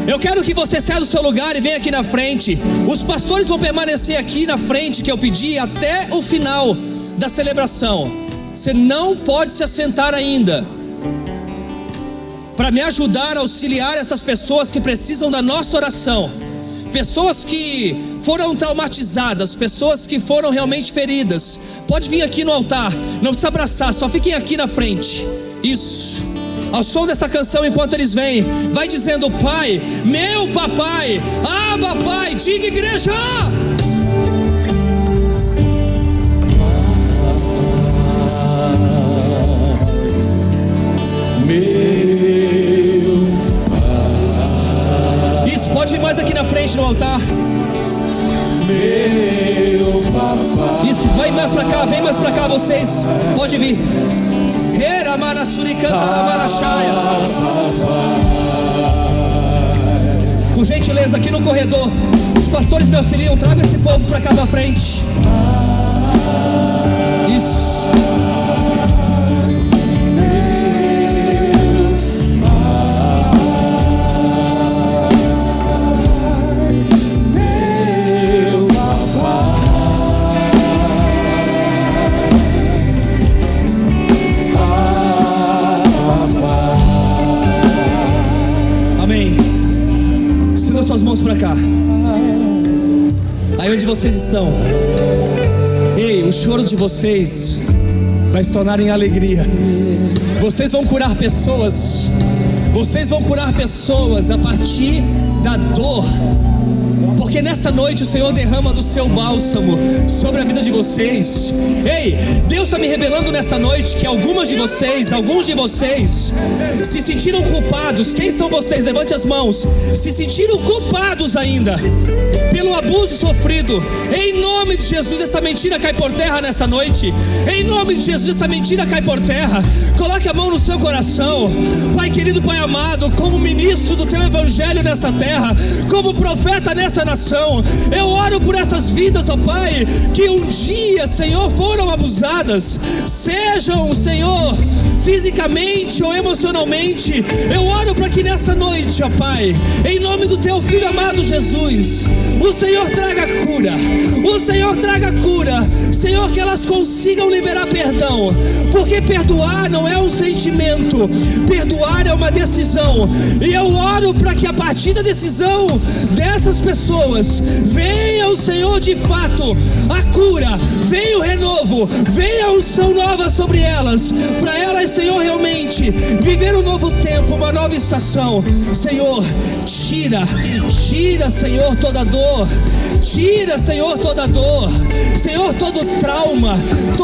Eu quero que você saia do seu lugar e venha aqui na frente. Os pastores vão permanecer aqui na frente, que eu pedi, até o final da celebração. Você não pode se assentar ainda, para me ajudar a auxiliar essas pessoas que precisam da nossa oração. Pessoas que foram traumatizadas, pessoas que foram realmente feridas. Pode vir aqui no altar, não precisa abraçar, só fiquem aqui na frente. Isso. Ao som dessa canção, enquanto eles vêm, vai dizendo: Pai, meu papai, Abba Pai, diga igreja. Isso, pode ir mais aqui na frente no altar. Meu papai. Isso, vai mais pra cá, vem mais pra cá vocês. Pode vir. Por gentileza, aqui no corredor, os pastores me auxiliam, traga esse povo pra cá pra frente. Isso. Suas mãos para cá, aí onde vocês estão. Ei, o choro de vocês vai se tornar em alegria. Vocês vão curar pessoas. Vocês vão curar pessoas a partir da dor, porque nessa noite o Senhor derrama do seu bálsamo sobre a vida de vocês. Ei, Deus está me revelando nessa noite que alguns de vocês se sentiram culpados. Quem são vocês? Levante as mãos. Se sentiram culpados ainda pelo abuso sofrido. Em nome de Jesus, essa mentira cai por terra nessa noite. Em nome de Jesus, essa mentira cai por terra. Coloque a mão no seu coração. Pai querido, Pai amado, como ministro do teu evangelho nessa terra, como profeta nessa nação, eu oro por essas vidas, ó Pai, que um dia, Senhor, foram abusadas, sejam, Senhor, fisicamente ou emocionalmente. Eu oro para que nessa noite, ó Pai, em nome do teu Filho amado Jesus, o Senhor traga cura, o Senhor traga cura, Senhor, que elas consigam liberar perdão, porque perdoar não é um sentimento, perdoar é uma decisão. E eu oro para que a partir da decisão dessas pessoas venha o Senhor de fato a cura, venha o renovo, venha a unção nova sobre elas, para elas, Senhor, realmente viver um novo tempo, uma nova estação. Senhor, tira, Senhor, toda dor, tira, Senhor, toda dor, Senhor, todo trauma,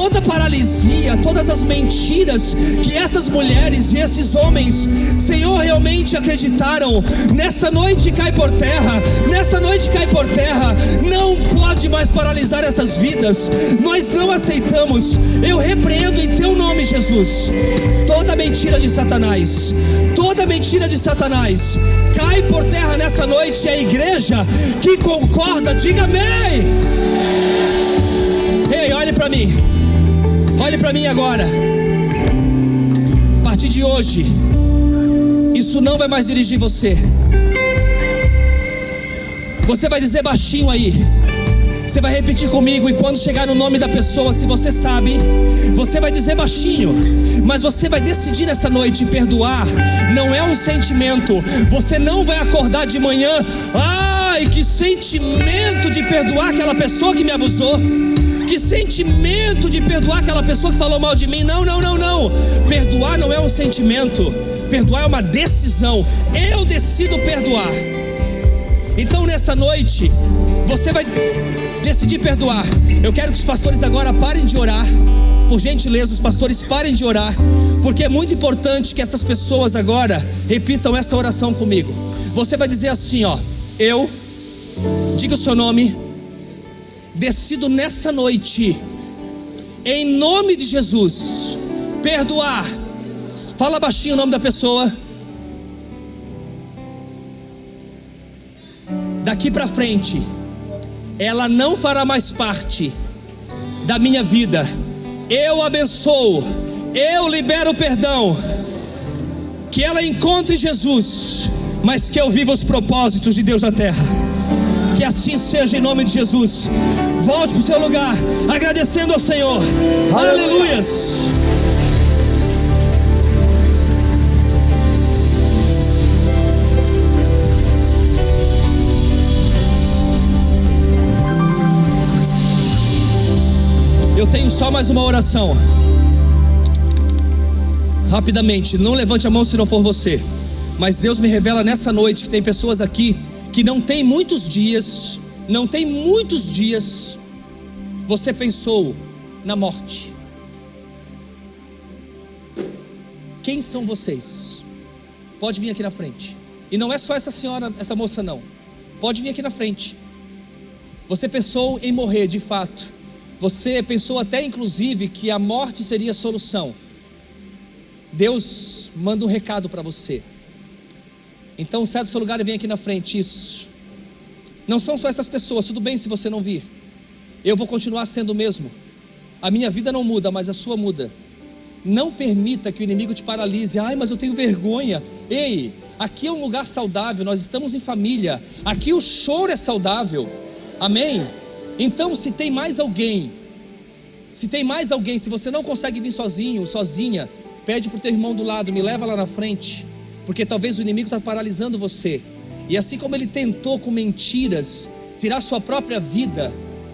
toda paralisia, todas as mentiras que essas mulheres e esses homens, Senhor, realmente acreditaram, nessa noite cai por terra, nessa noite cai por terra. Não pode mais paralisar essas vidas, nós não aceitamos. Eu repreendo em teu nome, Jesus, toda mentira de Satanás, toda mentira de Satanás, cai por terra nessa noite. A igreja que concorda, diga amém. Ei, olhe para mim, olhe para mim agora. A partir de hoje, isso não vai mais dirigir você. Você vai dizer baixinho aí, você vai repetir comigo, e quando chegar no nome da pessoa, se você sabe, você vai dizer baixinho, mas você vai decidir nessa noite. Perdoar não é um sentimento. Você não vai acordar de manhã, ai, que sentimento de perdoar aquela pessoa que me abusou, que sentimento de perdoar aquela pessoa que falou mal de mim. Não, não, não, não. Perdoar não é um sentimento, perdoar é uma decisão. Eu decido perdoar. Então nessa noite, você vai decidir perdoar. Eu quero que os pastores agora parem de orar. Por gentileza, os pastores parem de orar, porque é muito importante que essas pessoas agora repitam essa oração comigo. Você vai dizer assim, ó: eu, diga o seu nome, decido nessa noite, em nome de Jesus, perdoar. Fala baixinho o nome da pessoa. Daqui para frente, ela não fará mais parte da minha vida. Eu abençoo, eu libero perdão, que ela encontre Jesus, mas que eu viva os propósitos de Deus na terra. Que assim seja em nome de Jesus. Volte para o seu lugar, agradecendo ao Senhor. Aleluias. Eu tenho só mais uma oração. Rapidamente, não levante a mão se não for você. Mas Deus me revela nessa noite que tem pessoas aqui que não tem muitos dias, você pensou na morte. Quem são vocês? Pode vir aqui na frente. E não é só essa senhora, essa moça não. Pode vir aqui na frente. Você pensou em morrer de fato. Você pensou até inclusive que a morte seria a solução. Deus manda um recado para você. Então sai do seu lugar e vem aqui na frente. Isso. Não são só essas pessoas, tudo bem se você não vir. Eu vou continuar sendo o mesmo. A minha vida não muda, mas a sua muda. Não permita que o inimigo te paralise. Ai, mas eu tenho vergonha. Ei, aqui é um lugar saudável, nós estamos em família. Aqui o choro é saudável. Amém? Então se tem mais alguém, se você não consegue vir sozinho, sozinha, pede para o teu irmão do lado, me leva lá na frente, porque talvez o inimigo está paralisando você. E assim como ele tentou com mentiras tirar sua própria vida,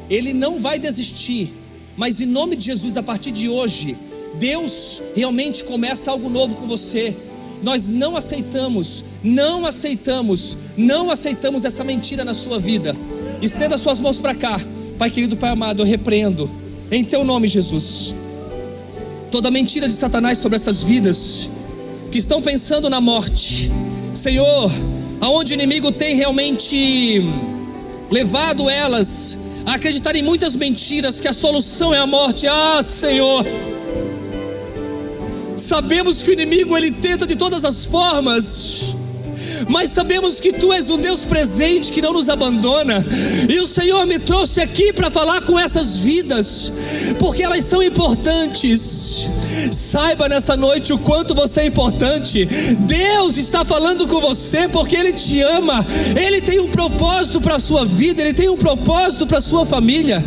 ele não vai desistir. Mas em nome de Jesus, a partir de hoje, Deus realmente começa algo novo com você. Nós não aceitamos essa mentira na sua vida. Estenda suas mãos para cá. Pai querido, Pai amado, eu repreendo em teu nome, Jesus, toda mentira de Satanás sobre essas vidas que estão pensando na morte. Senhor, aonde o inimigo tem realmente levado elas a acreditar em muitas mentiras, que a solução é a morte. Ah, Senhor, sabemos que o inimigo ele tenta de todas as formas, mas sabemos que Tu és um Deus presente que não nos abandona. E o Senhor me trouxe aqui para falar com essas vidas, porque elas são importantes. Saiba nessa noite o quanto você é importante. Deus está falando com você porque Ele te ama. Ele tem um propósito para a sua vida, Ele tem um propósito para a sua família.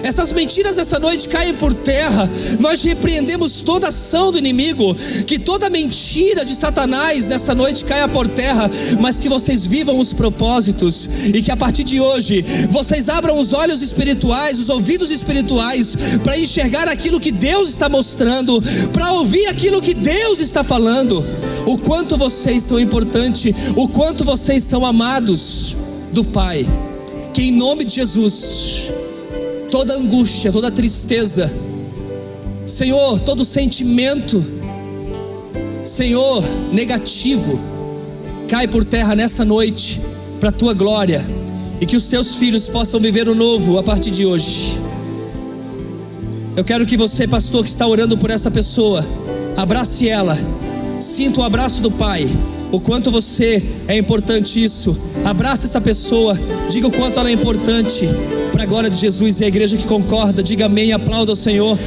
Essas mentiras essa noite caem por terra. Nós repreendemos toda ação do inimigo. Que toda mentira de Satanás nessa noite caia por terra, mas que vocês vivam os propósitos. E que a partir de hoje vocês abram os olhos espirituais, os ouvidos espirituais, para enxergar aquilo que Deus está mostrando, para ouvir aquilo que Deus está falando. O quanto vocês são importantes, o quanto vocês são amados do Pai. Que em nome de Jesus, toda angústia, toda tristeza Senhor, todo sentimento, Senhor, negativo, cai por terra nessa noite, para a tua glória, e que os teus filhos possam viver o novo a partir de hoje. Eu quero que você, pastor, que está orando por essa pessoa, abrace ela, sinta o abraço do Pai, o quanto você é importante. Isso, abrace essa pessoa, diga o quanto ela é importante para a glória de Jesus. E a igreja que concorda, diga amém e aplauda o Senhor.